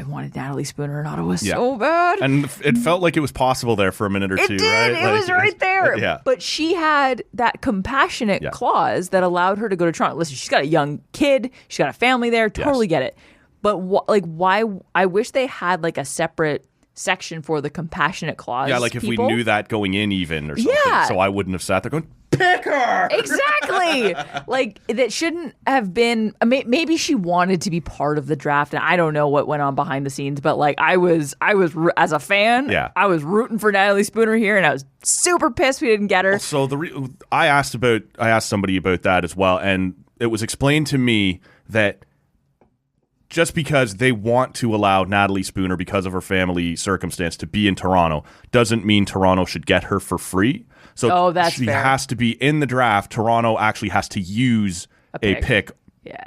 wanted Natalie Spooner in Ottawa so bad.
And it felt like it was possible there for a minute or two, right?
It was right there.
Yeah.
But she had that compassionate clause that allowed her to go to Toronto. Listen, she's got a young kid. She's got a family there. Totally get it. But why? I wish they had like a separate section for the compassionate clause.
Yeah, like if
people.
We knew that going in even or something.
Yeah.
So I wouldn't have sat there going, pick her!
Exactly! Like, that shouldn't have been... Maybe she wanted to be part of the draft, and I don't know what went on behind the scenes, but like, I was as a fan, I was rooting for Natalie Spooner here, and I was super pissed we didn't get her.
So I asked somebody about that as well, and it was explained to me that just because they want to allow Natalie Spooner, because of her family circumstance, to be in Toronto, doesn't mean Toronto should get her for free. So she has to be in the draft. Toronto actually has to use a pick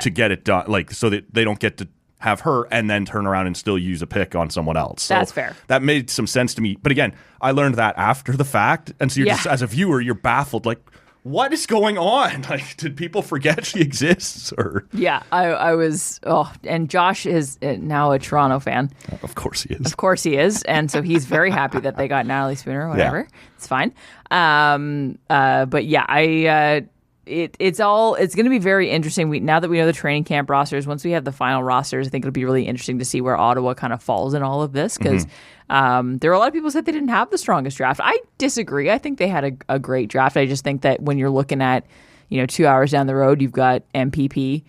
to get it done, like, so that they don't get to have her and then turn around and still use a pick on someone else. So
that's fair.
That made some sense to me. But again, I learned that after the fact, and so you're just, as a viewer, you're baffled, like, what is going on? Like, did people forget she exists? Or
I was. And Josh is now a Toronto fan.
Of course he is.
Of course he is, and so he's very happy that they got Natalie Spooner. Whatever, it's fine. But yeah, it's going to be very interesting. Now that we know the training camp rosters, once we have the final rosters, I think it'll be really interesting to see where Ottawa kind of falls in all of this, because there are a lot of people who said they didn't have the strongest draft. I disagree. I think they had a great draft. I just think that when you're looking at, 2 hours down the road, you've got MPP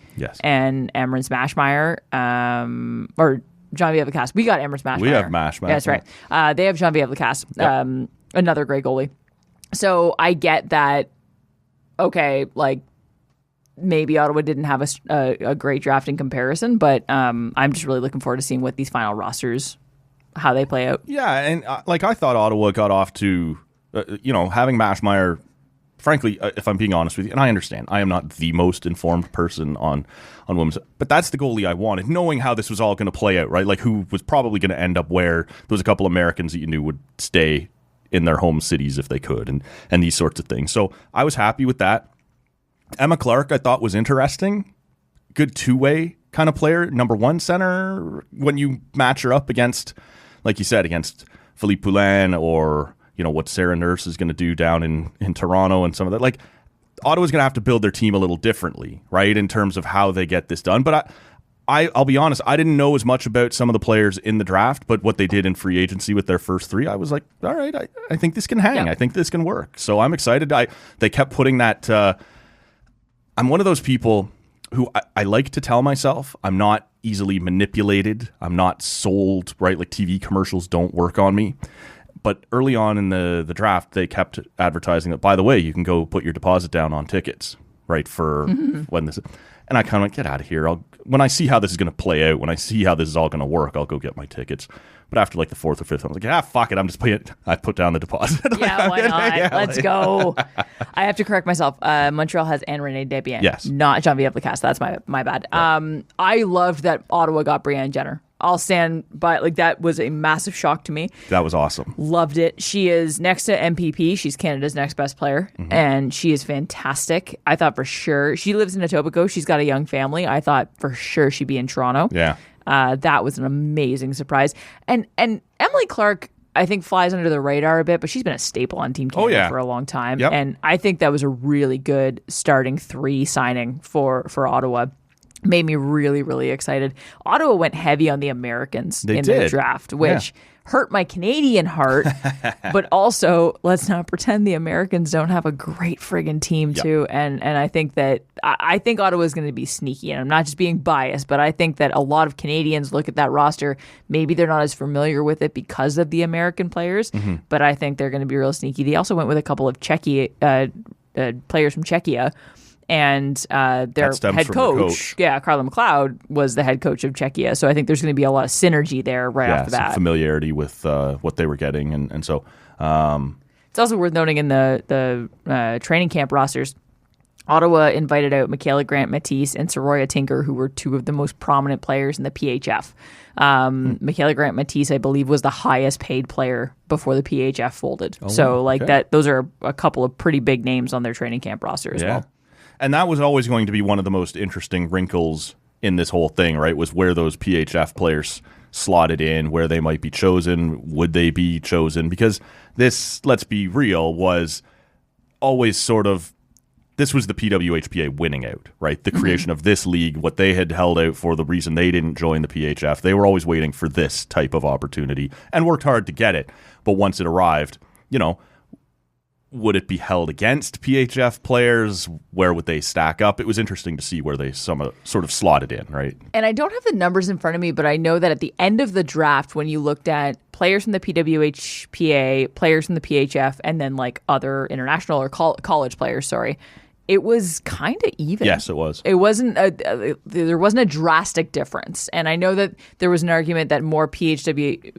and Emran Smashmeyer, or Genevieve Lacasse. We got Emran Smashmeyer.
We have Mashmeyer.
Yeah, that's right. They have Genevieve Lacasse, another great goalie. So I get that. Okay, like, maybe Ottawa didn't have a great draft in comparison, but I'm just really looking forward to seeing what these final rosters how they play out.
Yeah, and like I thought Ottawa got off to, having Maschmeyer. Frankly, if I'm being honest with you, and I understand, I am not the most informed person on women's, but that's the goalie I wanted, knowing how this was all going to play out, right? Like who was probably going to end up where. There was a couple Americans that you knew would stay in their home cities if they could, and these sorts of things. So I was happy with that. Emma Clark, I thought was interesting. Good two-way kind of player. Number one center when you match her up against, like you said, against Philippe Poulin or what Sarah Nurse is going to do down in Toronto and some of that. Like Ottawa's going to have to build their team a little differently, right, in terms of how they get this done. But I'll be honest, I didn't know as much about some of the players in the draft, but what they did in free agency with their first three, I was like, all right, I think this can hang. Yeah. I think this can work. So I'm excited. They kept putting that. I'm one of those people who I like to tell myself I'm not easily manipulated. I'm not sold, right? Like TV commercials don't work on me. But early on in the draft, they kept advertising that, by the way, you can go put your deposit down on tickets, right, for when this. And I kind of went, get out of here. When I see how this is going to play out, when I see how this is all going to work, I'll go get my tickets. But after like the fourth or fifth, I was like, fuck it. I'm just playing it. I put down the deposit.
Yeah, why not? Let's go. I have to correct myself. Montreal has Anne-Renee Desbiens.
Yes.
Not Geneviève Lacasse. That's my bad. Right. I loved that Ottawa got Brianne Jenner. I'll stand by, like, that was a massive shock to me.
That was awesome.
Loved it. She is next to MPP. She's Canada's next best player, and she is fantastic. I thought for sure, she lives in Etobicoke. She's got a young family. I thought for sure she'd be in Toronto.
Yeah.
That was an amazing surprise. And Emily Clark, I think, flies under the radar a bit, but she's been a staple on Team Canada for a long time.
Yep.
And I think that was a really good starting three signing for Ottawa. Made me really, really excited. Ottawa went heavy on the Americans in their draft, which hurt my Canadian heart. But also, let's not pretend the Americans don't have a great friggin' team too. And I think that I think Ottawa is going to be sneaky. And I'm not just being biased, but I think that a lot of Canadians look at that roster. Maybe they're not as familiar with it because of the American players, but I think they're going to be real sneaky. They also went with a couple of players from Czechia. And their head coach, Carla McLeod, was the head coach of Czechia. So I think there's going to be a lot of synergy there off the bat.
Familiarity with what they were getting. And so
it's also worth noting in the training camp rosters, Ottawa invited out Michaela Grant-Matisse and Soroya Tinker, who were two of the most prominent players in the PHF. Michaela Grant-Matisse, I believe, was the highest paid player before the PHF folded. Those are a couple of pretty big names on their training camp roster as well.
And that was always going to be one of the most interesting wrinkles in this whole thing, right? Was where those PHF players slotted in, where they might be chosen, would they be chosen? Because this, let's be real, was always sort of, this was the PWHPA winning out, right? The creation of this league, what they had held out for, the reason they didn't join the PHF. They were always waiting for this type of opportunity and worked hard to get it. But once it arrived, would it be held against PHF players? Where would they stack up? It was interesting to see where they sort of slotted in, right?
And I don't have the numbers in front of me, but I know that at the end of the draft, when you looked at players from the PWHPA, players from the PHF, and then like other international or college players, it was kind of even.
Yes, it was.
It wasn't there wasn't a drastic difference. And I know that there was an argument that more PHWPA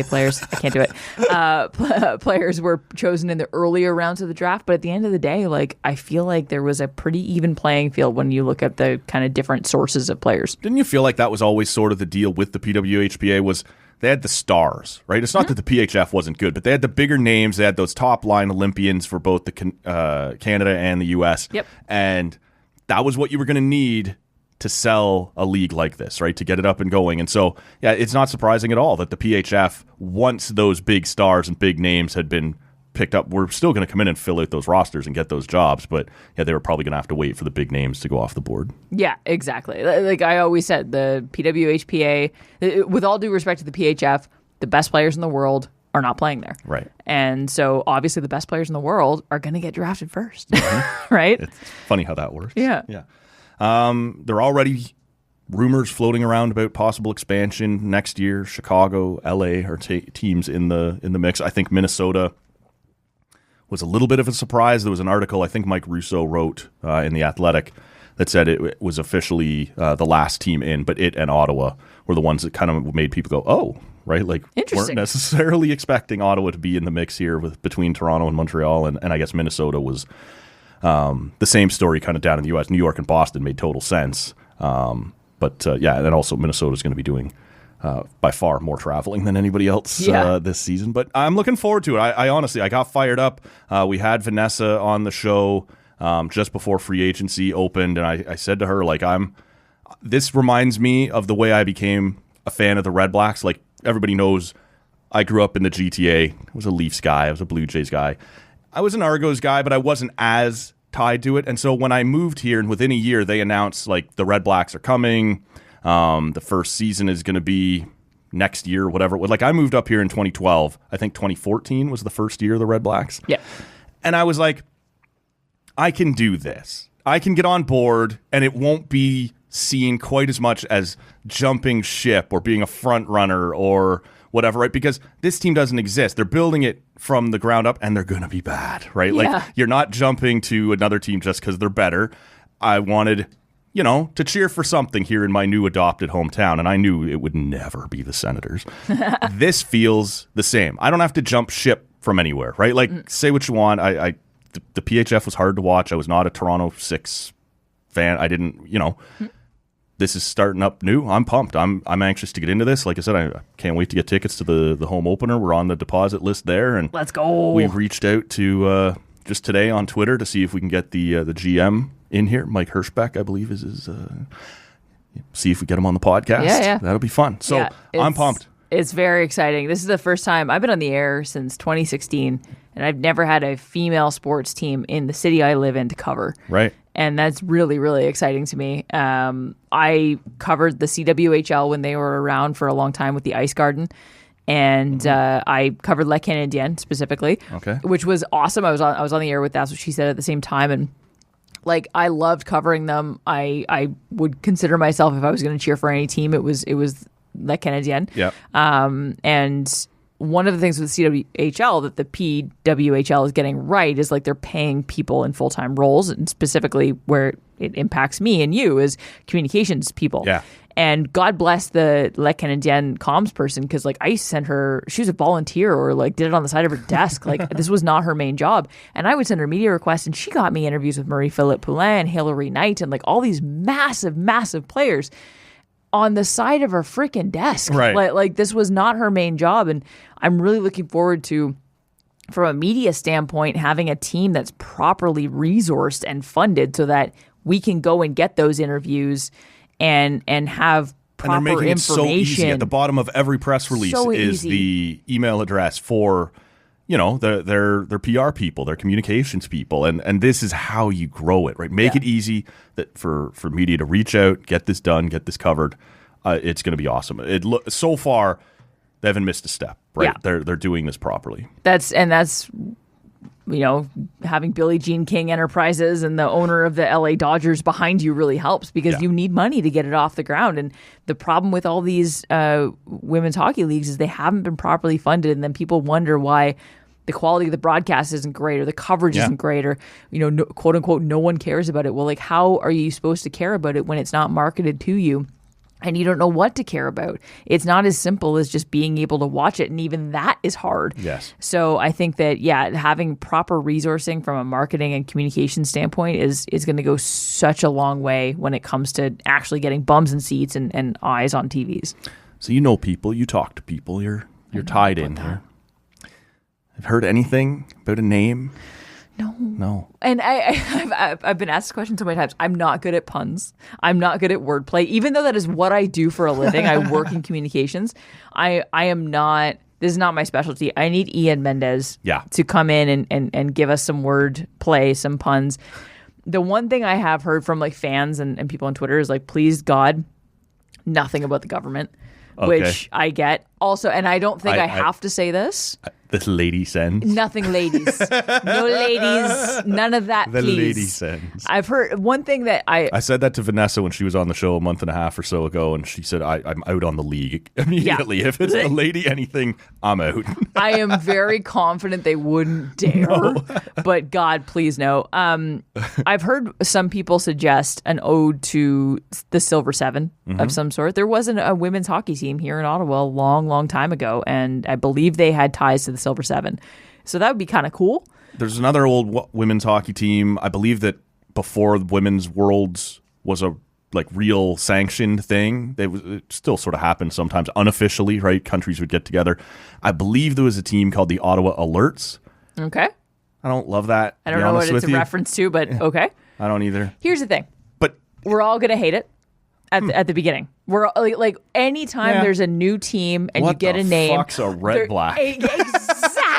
players, I can't do it, players were chosen in the earlier rounds of the draft. But at the end of the day, I feel like there was a pretty even playing field when you look at the kind of different sources of players.
Didn't you feel like that was always sort of the deal with the PWHPA was they had the stars, right? It's not that the PHF wasn't good, but they had the bigger names. They had those top-line Olympians for both the Canada and the U.S.
Yep.
And that was what you were going to need to sell a league like this, right? To get it up and going. And so, it's not surprising at all that the PHF, once those big stars and big names had been picked up, were still going to come in and fill out those rosters and get those jobs. But they were probably going to have to wait for the big names to go off the board.
Yeah, exactly. Like I always said, the PWHPA, with all due respect to the PHF, the best players in the world are not playing there.
Right.
And so obviously the best players in the world are going to get drafted first. Right?
It's funny how that works.
Yeah.
Yeah. There are already rumors floating around about possible expansion next year. Chicago, LA are teams in the mix. I think Minnesota was a little bit of a surprise. There was an article I think Mike Russo wrote in The Athletic that said it was officially the last team in, but it and Ottawa were the ones that kind of made people go, oh, right? Like, weren't necessarily expecting Ottawa to be in the mix here between Toronto and Montreal, and I guess Minnesota was the same story kind of down in the U.S. New York and Boston made total sense. But and then also Minnesota's going to be doing by far more traveling than anybody else this season. But I'm looking forward to it. I honestly, I got fired up. We had Vanessa on the show just before free agency opened, and I said to her, like, this reminds me of the way I became a fan of the Red Blacks. Like, everybody knows I grew up in the GTA. I was a Leafs guy. I was a Blue Jays guy. I was an Argos guy, but I wasn't as tied to it. And so when I moved here, and within a year, they announced, like, the Red Blacks are coming. The first season is going to be next year, whatever. Like, I moved up here in 2012. I think 2014 was the first year of the Red Blacks.
Yeah.
And I was like, I can do this. I can get on board, and it won't be seen quite as much as jumping ship or being a front runner or whatever, right? Because this team doesn't exist. They're building it from the ground up, and they're going to be bad, right?
Yeah.
Like, you're not jumping to another team just because they're better. I wanted, to cheer for something here in my new adopted hometown, and I knew it would never be the Senators. This feels the same. I don't have to jump ship from anywhere, right? Like, say what you want. The PHF was hard to watch. I was not a Toronto 6 fan. I didn't, this is starting up new. I'm pumped. I'm anxious to get into this. Like I said, I can't wait to get tickets to the home opener. We're on the deposit list there, and
let's go.
We've reached out to just today on Twitter to see if we can get the GM in here. Mike Hirschbeck, I believe, is his. See if we get him on the podcast.
Yeah.
That'll be fun. So I'm pumped.
It's very exciting. This is the first time I've been on the air since 2016, and I've never had a female sports team in the city I live in to cover.
Right.
And that's really, really exciting to me. I covered the CWHL when they were around for a long time with the Ice Garden. And I covered Le Canadien specifically, which was awesome. I was on the air with That's What She Said at the same time. And like, I loved covering them. I would consider myself, if I was going to cheer for any team, it was Le Canadien.
Yeah.
And one of the things with CWHL that the PWHL is getting right is, like, they're paying people in full-time roles, and specifically where it impacts me and you is communications people.
Yeah.
And God bless the Le Canadien comms person, because, like, I sent her, she was a volunteer or, like, did it on the side of her desk. Like, this was not her main job. And I would send her media requests, and she got me interviews with Marie-Philippe Poulin and Hilary Knight and, like, all these massive, massive players on the side of her freaking desk.
Right.
Like this was not her main job. And I'm really looking forward to, from a media standpoint, having a team that's properly resourced and funded so that we can go and get those interviews and have proper
and they're making
information.
It so easy. At the bottom of every press release is the email address for, their PR people, their communications people, and this is how you grow it, right? Make it easy that for media to reach out, get this done, get this covered. It's going to be awesome. So far, they haven't missed a step, right? Yeah. They're doing this properly. That's
having Billie Jean King Enterprises and the owner of the LA Dodgers behind you really helps, because you need money to get it off the ground. And the problem with all these women's hockey leagues is they haven't been properly funded, and then people wonder why the quality of the broadcast isn't great, or the coverage isn't great, or, no, quote unquote, no one cares about it. Well, like, how are you supposed to care about it when it's not marketed to you? And you don't know what to care about. It's not as simple as just being able to watch it, and even that is hard.
Yes.
So I think that, having proper resourcing from a marketing and communication standpoint is going to go such a long way when it comes to actually getting bums in seats and eyes on TVs.
So people, you talk to people, you're tied in here. I've heard anything about a name? No. And
I've been asked this question so many times. I'm not good at puns. I'm not good at wordplay. Even though that is what I do for a living, I work in communications. I am not. This is not my specialty. I need Ian Mendez to come in and give us some word play, some puns. The one thing I have heard from, like, fans and people on Twitter is, like, please God, nothing about the government, which I get. Also, and I don't think I have to say this.
This lady sends.
Nothing ladies. No ladies. None of that,
the
please.
lady sends.
I've heard one thing that I
said that to Vanessa when she was on the show a month and a half or so ago, and she said, I'm out on the league immediately. Yeah. If it's a lady anything, I'm out.
I am very confident they wouldn't dare. No. But God, please no. I've heard some people suggest an ode to the Silver Seven of some sort. There wasn't a women's hockey team here in Ottawa a long, long time ago, and I believe they had ties to the Silver Seven. So that would be kind of cool.
There's another old women's hockey team. I believe that before Women's Worlds was a real sanctioned thing, it still sort of happened sometimes unofficially, right? Countries would get together. I believe there was a team called the Ottawa Alerts.
Okay.
I don't love that.
I don't know what it's a reference to, but okay.
I don't either.
Here's the thing.
But
we're all going to hate it at the beginning. We're like anytime there's a new team and you get a name.
What the fuck's a red black?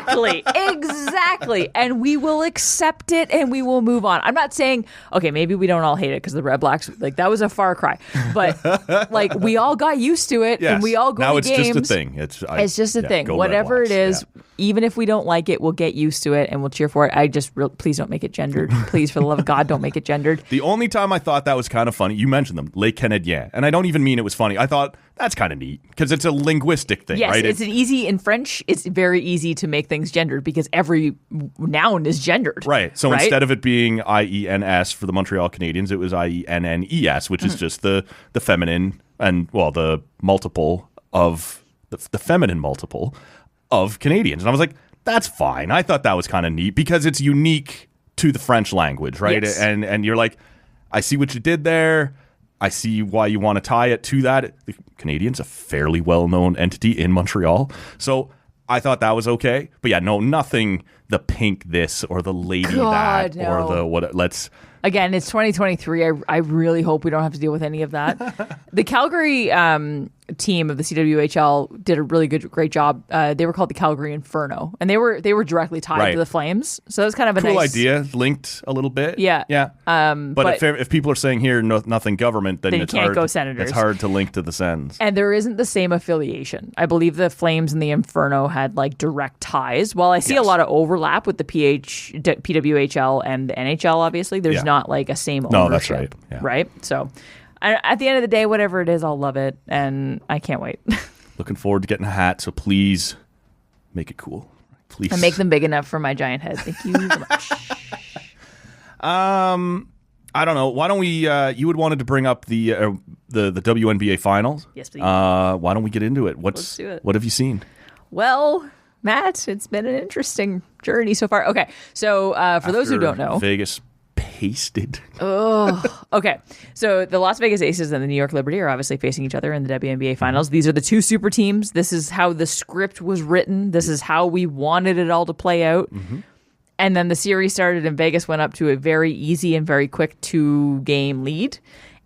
Exactly. And we will accept it and we will move on. I'm not saying, okay, maybe we don't all hate it because the Red Blacks, that was a far cry. But we all got used to it and we all go to games.
Now it's just a thing.
It's just a thing. Whatever it is, even if we don't like it, we'll get used to it and we'll cheer for it. Please don't make it gendered. Please, for the love of God, don't make it gendered.
The only time I thought that was kind of funny, you mentioned them, Les Canadiens. And I don't even mean it was funny. I thought that's kind of neat because it's a linguistic thing,
yes,
right?
It's an easy, in French, it's very easy to make things gendered because every noun is gendered.
Right. So instead of it being IENS for the Montreal Canadiens, it was IENNES, which is just the feminine and, the multiple of the feminine multiple of Canadians. And I was like, that's fine. I thought that was kind of neat because it's unique to the French language, right?
Yes.
And you're like, I see what you did there. I see why you want to tie it to that. The Canadians, a fairly well-known entity in Montreal. So I thought that was okay. But yeah, no, nothing the pink this or the lady or the what. Let's...
Again, it's 2023. I really hope we don't have to deal with any of that. The Calgary team of the CWHL did a really great job. They were called the Calgary Inferno, and they were directly tied to the Flames. So that was kind of a
cool
nice
idea, linked a little bit.
Yeah.
But if people are saying here nothing government, then it's
can't
hard.
go Senators.
It's hard to link to the Sens.
And there isn't the same affiliation. I believe the Flames and the Inferno had direct ties. While I see a lot of overlap with the PWHL and the NHL, obviously, there's not a same ownership.
No, that's right. Yeah.
Right? So at the end of the day, whatever it is, I'll love it. And I can't wait.
Looking forward to getting a hat. So please make it cool. Please.
And make them big enough for my giant head. Thank you so much.
I don't know. Why don't we? You had wanted to bring up the WNBA finals.
Yes, please.
Why don't we get into it?
Let's do it.
What have you seen?
Well, Matt, it's been an interesting journey so far. Okay, so for those who don't know,
Vegas pasted.
Oh, okay. So the Las Vegas Aces and the New York Liberty are obviously facing each other in the WNBA finals. These are the two super teams. This is how the script was written. This is how we wanted it all to play out. Mm-hmm. And then the series started and Vegas went up to a very easy and very quick 2-game lead.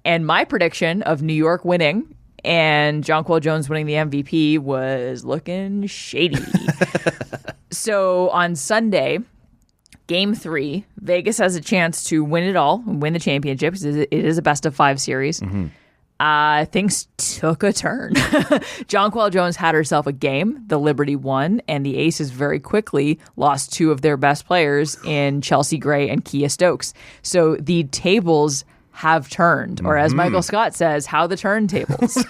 And my prediction of New York winning and Jonquel Jones winning the MVP was looking shady. So on Sunday, Game 3, Vegas has a chance to win it all and win the championship. It is a best-of-5 series. Mm-hmm. Things took a turn. Jonquel Jones had herself a game. The Liberty won, and the Aces very quickly lost 2 of their best players in Chelsea Gray and Kia Stokes. So the tables have turned, or as Michael Scott says, how the turntables.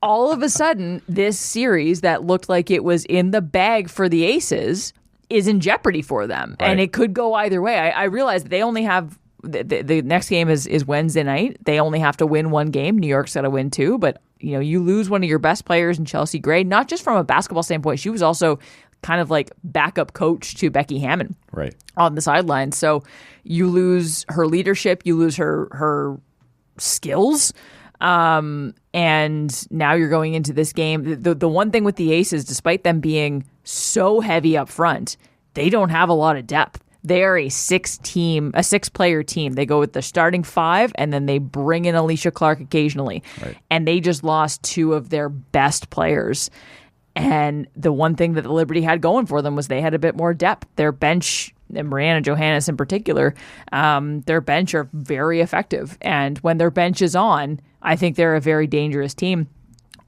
All of a sudden, this series that looked like it was in the bag for the Aces is in jeopardy for them. Right. And it could go either way. I realize that they only have the next game is Wednesday night. They only have to win 1 game. New York's got to win 2. But you lose one of your best players in Chelsea Gray, not just from a basketball standpoint. She was also kind of like backup coach to Becky Hammon on the sidelines. So you lose her leadership. You lose her skills. And now you're going into this game. The one thing with the Aces, despite them being so heavy up front, they don't have a lot of depth. They are a 6-player team. They go with the starting 5, and then they bring in Alicia Clark occasionally. Right. And they just lost 2 of their best players. And the one thing that the Liberty had going for them was they had a bit more depth. Their bench, and Mariana Johannes in particular, their bench are very effective. And when their bench is on, I think they're a very dangerous team.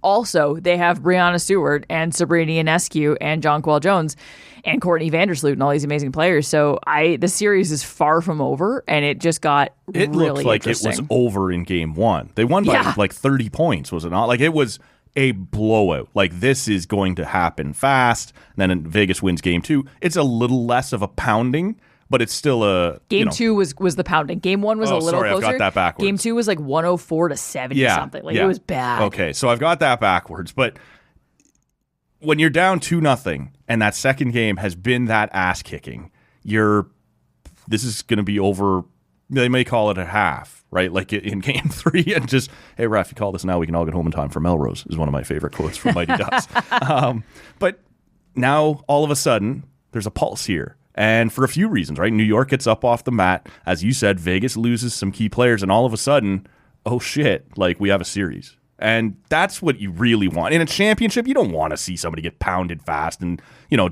Also, they have Brianna Stewart and Sabrina Ionescu and Jonquel Jones and Courtney Vandersloot and all these amazing players. So the series is far from over, and it just got
it
really
looked like it was over in game one. They won by like 30 points, was it not? Like, it was a blowout. Like, this is going to happen fast. And then Vegas wins game two. It's a little less of a pounding, but it's still a
game two was the pounding. Game one was a little closer.
I've got that backwards.
Game two was like 104-70 something. Like, it was bad.
Okay, so I've got that backwards. But when you're down 2-0 and that second game has been that ass kicking, this is going to be over. They may call it a half, right? Like in game three, and just, hey, ref, you call this now, we can all get home in time for Melrose, is one of my favorite quotes from Mighty Ducks. But now, all of a sudden, there's a pulse here. And for a few reasons, right? New York gets up off the mat. As you said, Vegas loses some key players, and all of a sudden, oh shit, like, we have a series. And that's what you really want. In a championship, you don't want to see somebody get pounded fast and,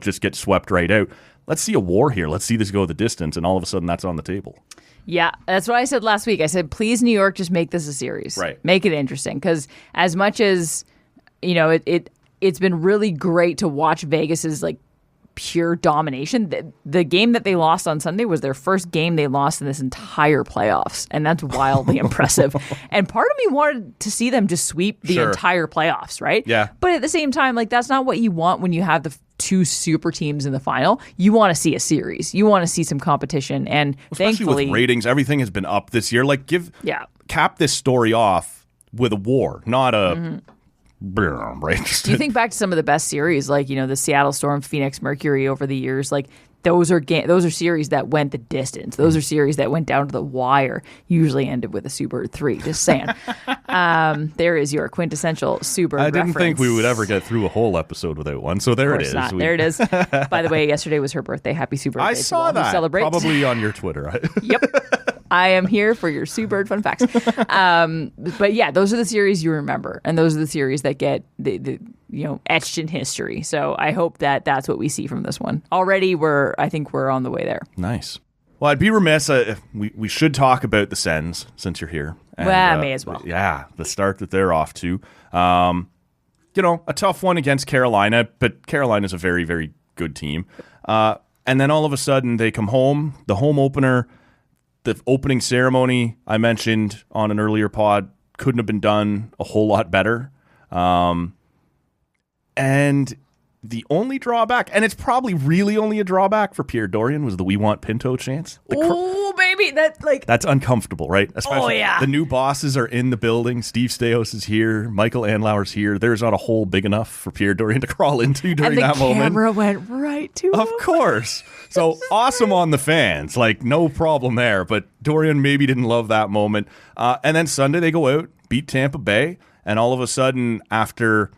just get swept right out. Let's see a war here. Let's see this go the distance, and all of a sudden, that's on the table.
Yeah, that's what I said last week. I said, please, New York, just make this a series.
Right.
Make it interesting. Because as much as, it's been really great to watch Vegas's, like, pure domination. The game that they lost on Sunday was their first game they lost in this entire playoffs, and that's wildly impressive. And part of me wanted to see them just sweep the entire playoffs, right?
Yeah.
But at the same time, like, that's not what you want when you have the two super teams in the final. You want to see a series. You want to see some competition, and
especially
thankfully,
with ratings, everything has been up this year. Like, cap this story off with a war, not a. Right.
Do you think back to some of the best series, like, the Seattle Storm, Phoenix Mercury over the years? Like, those are series that went the distance. Those are series that went down to the wire. Usually ended with a Super 3. Just saying. There is your quintessential Super
I didn't
reference.
think we would ever get through a whole episode without one. So there it is.
There it is. By the way, yesterday was her birthday. Happy Super birthday.
I saw that. Probably on your Twitter.
Yep. I am here for your Sue Bird fun facts. But yeah, those are the series you remember, and those are the series that get the etched in history. So I hope that that's what we see from this one. Already, I think we're on the way there.
Nice. Well, I'd be remiss if we should talk about the Sens since you're here. And,
may as well.
Yeah, the start that they're off to. A tough one against Carolina, but Carolina's a very, very good team. And then all of a sudden they come home, the home opener. The opening ceremony I mentioned on an earlier pod couldn't have been done a whole lot better. And the only drawback, and it's probably really only a drawback for Pierre Dorian, was the "We Want Pinto" chants.
Oh, baby,
that's uncomfortable, right? Especially the new bosses are in the building. Steve Stais is here. Michael Andlauer's here. There's not a hole big enough for Pierre Dorian to crawl into during that moment.
And the camera went right to him.
Of course. So awesome on the fans. Like, no problem there. But Dorian maybe didn't love that moment. And then Sunday they go out, beat Tampa Bay, and all of a sudden after...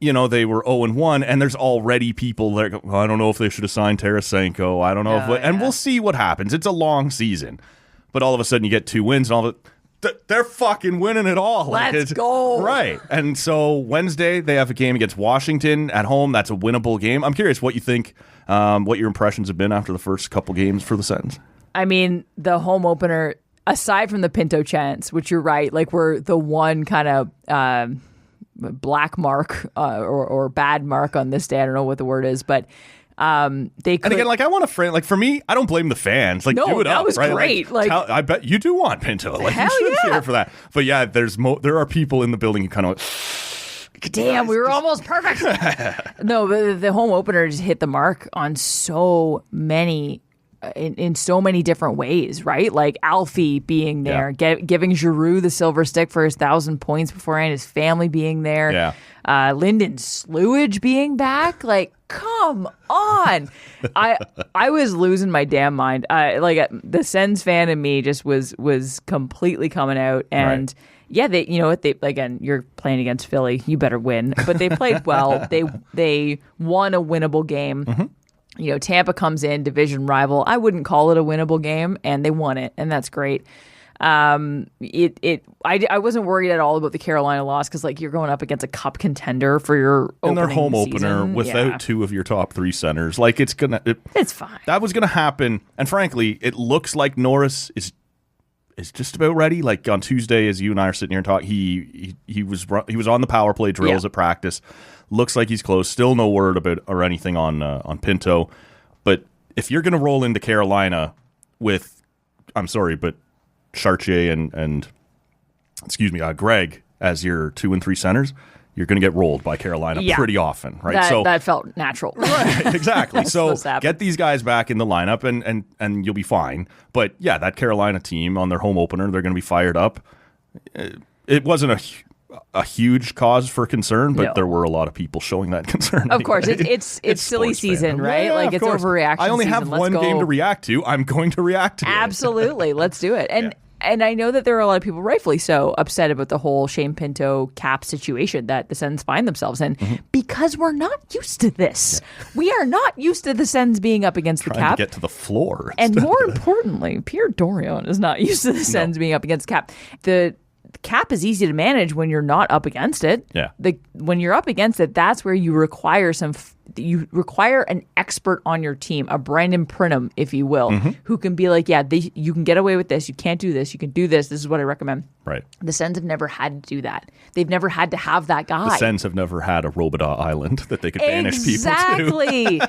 they were 0-1, and there's already people that go, I don't know if they should have signed Tarasenko. I don't know and we'll see what happens. It's a long season. But all of a sudden you get 2 wins, and all of it, they're fucking winning it all.
Let's go.
Right. And so Wednesday they have a game against Washington at home. That's a winnable game. I'm curious what you think, what your impressions have been after the first couple games for the Sens.
I mean, the home opener, aside from the Pinto chants, which you're right, like, we're the one kind of... black mark or bad mark on this day. I don't know what the word is, but they could.
And again, like, I want a friend. Like, for me, I don't blame the fans. Like, do it
that
up,
was
right?
great.
I bet you do want Pinto. Like, you should cheer for that. But yeah, there are people in the building who kind of.
Damn, we were almost perfect. No, the home opener just hit the mark on so many. In so many different ways, right? Like Alfie being there, giving Giroux the silver stick for his 1,000 points beforehand, his family being there, Lyndon Slewage being back. Like, come on. I was losing my damn mind. The Sens fan in me just was completely coming out. And they, again, you're playing against Philly, you better win. But they played well. They won a winnable game. Mm-hmm. Tampa comes in, division rival. I wouldn't call it a winnable game, and they won it, and that's great. I wasn't worried at all about the Carolina loss because, like, you're going up against a cup contender for your
and their home
season.
Opener without 2 of your top 3 centers. Like, it's fine. That was gonna happen, and frankly, it looks like Norris is is just about ready. Like on Tuesday, as you and I are sitting here and talking, he was on the power play drills at practice. Looks like he's close. Still no word about or anything on Pinto. But if you're going to roll into Carolina with, I'm sorry, but Chartier and Greg as your 2 and 3 centers, you're going to get rolled by Carolina pretty often, right?
That felt natural.
Right, exactly. So get these guys back in the lineup and you'll be fine. But yeah, that Carolina team on their home opener, they're going to be fired up. It wasn't a huge cause for concern, but there were a lot of people showing that concern.
Of course, it's silly season, right?
Yeah,
like it's overreaction.
I only have one game to react to. I'm going to react to it.
Absolutely. Let's do it. And I know that there are a lot of people, rightfully so, upset about the whole Shane Pinto cap situation that the Sens find themselves in because we're not used to this. Yeah. We are not used to the Sens being up against the cap.
To get to the floor.
And more importantly, Pierre Dorion is not used to the Sens being up against the cap. The cap is easy to manage when you're not up against it.
Yeah.
When you're up against it, that's where you require you require an expert on your team, a Brandon Pridham, if you will, who can be like, you can get away with this. You can't do this. You can do this. This is what I recommend.
Right.
The Sens have never had to do that. They've never had to have that guy.
The Sens have never had a Robidas Island that they could banish people to.
Exactly.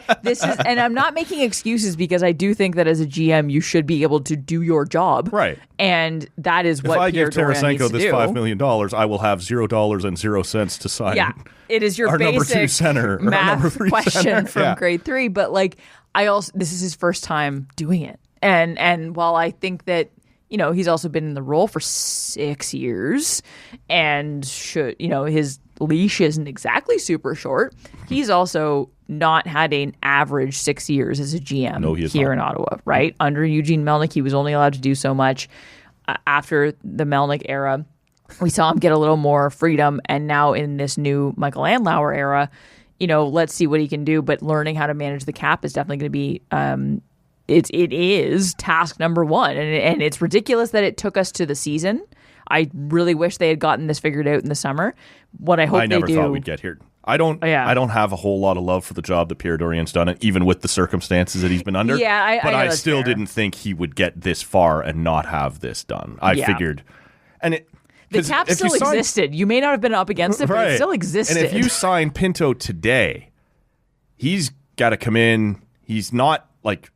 And I'm not making excuses because I do think that as a GM, you should be able to do your job.
Right.
And that is what Pierre Dorion needs to do.
If I give Tarasenko this $5 million, I will have $0 to sign.
Yeah. It is your
our
basic
number 2 center,
math question
center.
from grade 3. But like, this is his first time doing it. And while I think that, he's also been in the role for 6 years and his leash isn't exactly super short, he's also not had an average 6 years as a GM here in Ottawa, right? Under Eugene Melnyk, he was only allowed to do so much. After the Melnyk era, we saw him get a little more freedom, and now in this new Michael Andlauer era, let's see what he can do. But learning how to manage the cap is definitely going to be it is task number 1, and it's ridiculous that it took us to the season. I really wish they had gotten this figured out in the summer. What I hope they do. I
never thought we'd get here. I don't have a whole lot of love for the job that Pierre Dorion's done, even with the circumstances that he's been under.
Yeah,
but I still
fair.
Didn't think he would get this far and not have this done. I figured, and
the cap still existed. You may not have been up against it, but it still existed.
And if you sign Pinto today, he's got to come in. He's not like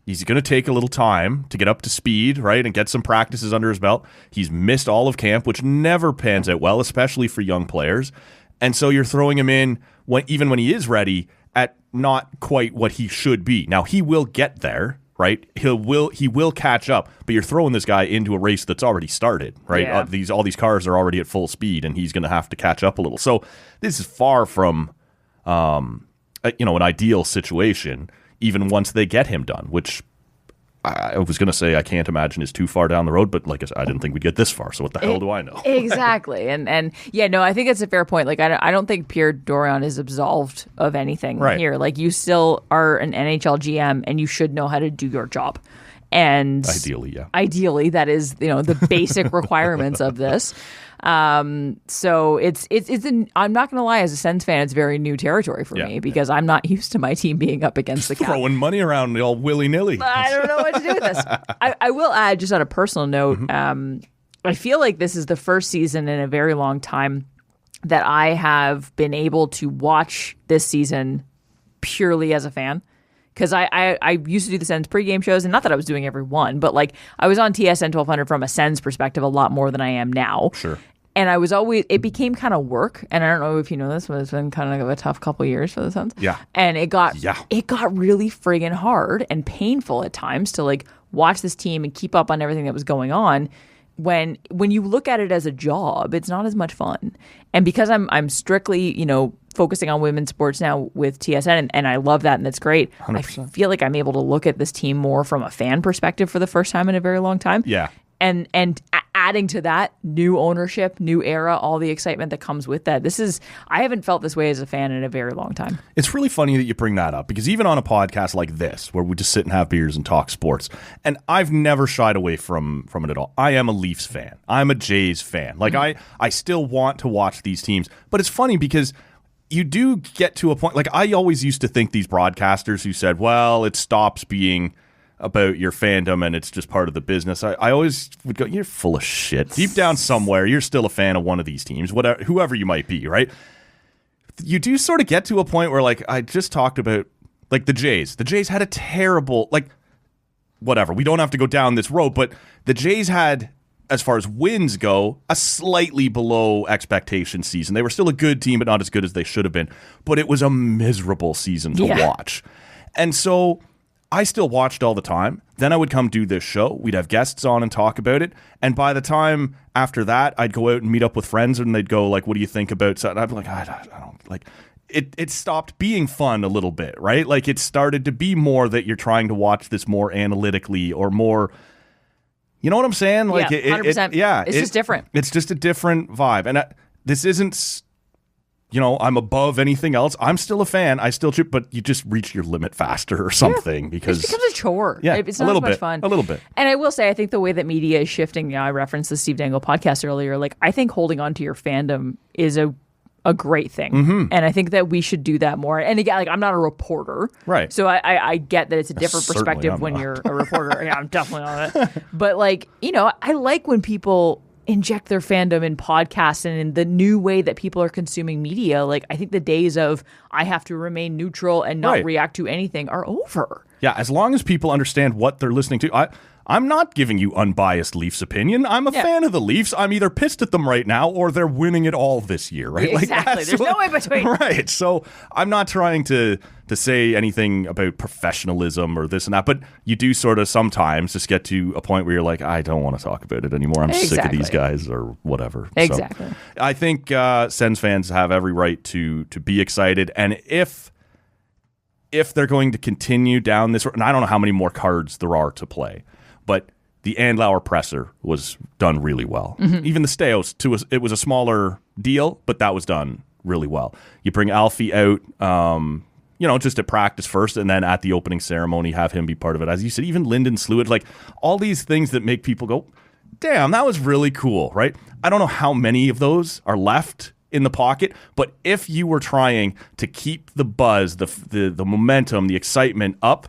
he's going to take a little time to get up to speed, right, and get some practices under his belt. He's missed all of camp, which never pans out well, especially for young players. And so you're throwing him in even when he is ready at not quite what he should be. Now he will get there. Right, he will catch up, but you're throwing this guy into a race that's already started. Right, all these cars are already at full speed, and he's going to have to catch up a little. So this is far from, an ideal situation. Even once they get him done, which I was going to say I can't imagine is too far down the road, but like I said, I didn't think we'd get this far. So what the hell do I know?
Exactly, and I think it's a fair point. Like I don't think Pierre Dorion is absolved of anything here. Like you still are an NHL GM, and you should know how to do your job. And ideally, that is the basic requirements of this. So it's I'm not going to lie, as a Sens fan, it's very new territory for me because I'm not used to my team being up against the cap.
Throwing money around all willy-nilly.
I don't know what to do with this. I will add, just on a personal note, I feel like this is the first season in a very long time that I have been able to watch this season purely as a fan. Because I used to do the Sens pregame shows, and not that I was doing every one, but like I was on TSN 1200 from a Sens perspective a lot more than I am now.
Sure.
And it became kind of work. And I don't know if you know this, but it's been kind of a tough couple of years for the Sens.
Yeah.
And it got really friggin' hard and painful at times to like watch this team and keep up on everything that was going on. When you look at it as a job, it's not as much fun. And because I'm strictly, focusing on women's sports now with TSN, and I love that, and that's great. 100%. I feel like I'm able to look at this team more from a fan perspective for the first time in a very long time.
Yeah.
And adding to that, new ownership, new era, all the excitement that comes with that. I haven't felt this way as a fan in a very long time.
It's really funny that you bring that up, because even on a podcast like this, where we just sit and have beers and talk sports, and I've never shied away from it at all. I am a Leafs fan. I'm a Jays fan. Like I still want to watch these teams, but it's funny because you do get to a point, like I always used to think these broadcasters who said, well, it stops being about your fandom and it's just part of the business, I always would go, you're full of shit. Deep down somewhere, you're still a fan of one of these teams, whatever, whoever you might be, right? You do sort of get to a point where, like, I just talked about, like, the Jays. The Jays had a terrible, like, whatever. We don't have to go down this road, but the Jays had, as far as wins go, a slightly below expectation season. They were still a good team, but not as good as they should have been. But it was a miserable season to watch. And so I still watched all the time. Then I would come do this show. We'd have guests on and talk about it. And by the time after that, I'd go out and meet up with friends and they'd go, like, what do you think about something? I'd be like, I don't like it. It stopped being fun a little bit, right? Like, it started to be more that you're trying to watch this more analytically or more, you know what I'm saying? Like,
100%. It's just different.
It's just a different vibe. And this isn't, you know, I'm above anything else. I'm still a fan. I still chip, but you just reach your limit faster or something because
it becomes a chore.
Yeah,
it's not as much fun.
A little bit.
And I will say, I think the way that media is shifting, I referenced the Steve Dangle podcast earlier. Like, I think holding on to your fandom is a great thing. Mm-hmm. And I think that we should do that more. And again, like, I'm not a reporter.
Right.
So I get that it's a different perspective when you're a reporter. Yeah, I'm definitely not it. But, like, you know, I like when people inject their fandom in podcasts and in the new way that people are consuming media. Like, I think the days of I have to remain neutral and not react to anything are over.
Yeah, as long as people understand what they're listening to. I'm not giving you unbiased Leafs opinion. I'm a fan of the Leafs. I'm either pissed at them right now or they're winning it all this year, right?
Exactly.
Like,
there's no way between.
Right. So I'm not trying to say anything about professionalism or this and that, but you do sort of sometimes just get to a point where you're like, I don't want to talk about it anymore. I'm sick of these guys or whatever.
Exactly.
So I think Sens fans have every right to be excited. And if they're going to continue down this, and I don't know how many more cards there are to play, but the Andlauer presser was done really well. Mm-hmm. Even the Steos, it was a smaller deal, but that was done really well. You bring Alfie out, just at practice first, and then at the opening ceremony, have him be part of it. As you said, even Lyndon Sluit, like all these things that make people go, damn, that was really cool, right? I don't know how many of those are left in the pocket, but if you were trying to keep the buzz, the momentum, the excitement up,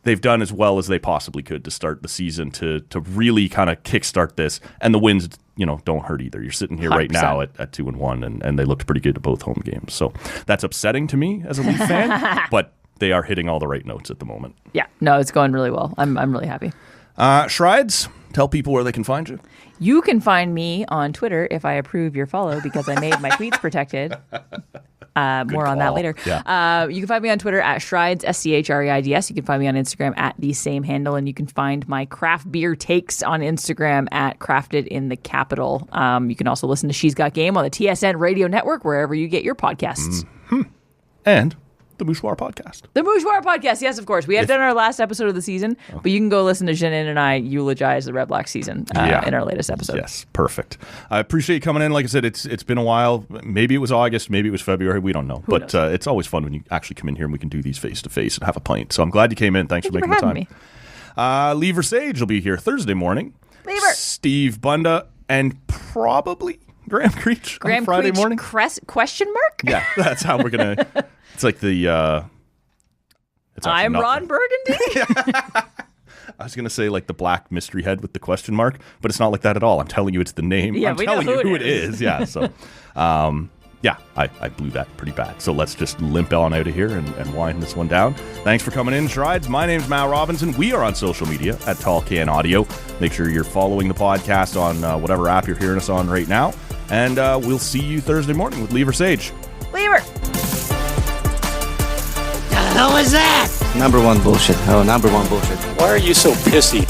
they've done as well as they possibly could to start the season to really kind of kickstart this. And the wins, don't hurt either. You're sitting here 100%. Right now at 2-1, and they looked pretty good at both home games. So that's upsetting to me as a Leaf fan, but they are hitting all the right notes at the moment.
Yeah, no, it's going really well. I'm really happy.
Shrides, tell people where they can find you.
You can find me on Twitter if I approve your follow because I made my tweets protected. More on that later. Yeah. You can find me on Twitter at Shrides, SCHREIDS. You can find me on Instagram at the same handle, and you can find my craft beer takes on Instagram at Crafted in the Capital. You can also listen to She's Got Game on the TSN Radio Network, wherever you get your podcasts.
Mm-hmm. And the Mouchoir Podcast.
The Mouchoir Podcast, yes, of course. We have done our last episode of the season, but you can go listen to Janine and I eulogize the Red Black season in our latest episode.
Yes, perfect. I appreciate you coming in. Like I said, it's been a while. Maybe it was August, maybe it was February. We don't know. But it's always fun when you actually come in here and we can do these face-to-face and have a pint. So I'm glad you came in. Thanks for making the time.
Me.
Lever Sage will be here Thursday morning.
Lever.
Steve Bunda and probably Graham Creech on Friday morning.
Question mark?
Yeah, that's how we're going to... It's like the...
I'm Ron Burgundy?
I was going to say like the black mystery head with the question mark, but it's not like that at all. I'm telling you it's the name.
Yeah,
I'm telling you who it is. Yeah, so... I blew that pretty bad. So let's just limp on out of here and wind this one down. Thanks for coming in, Shrides. My name's Mal Robinson. We are on social media at Tall Can Audio. Make sure you're following the podcast on whatever app you're hearing us on right now. And we'll see you Thursday morning with Lever Sage.
Lever!
The hell is that?
Number one bullshit. Oh, number one bullshit.
Why are you so pissy?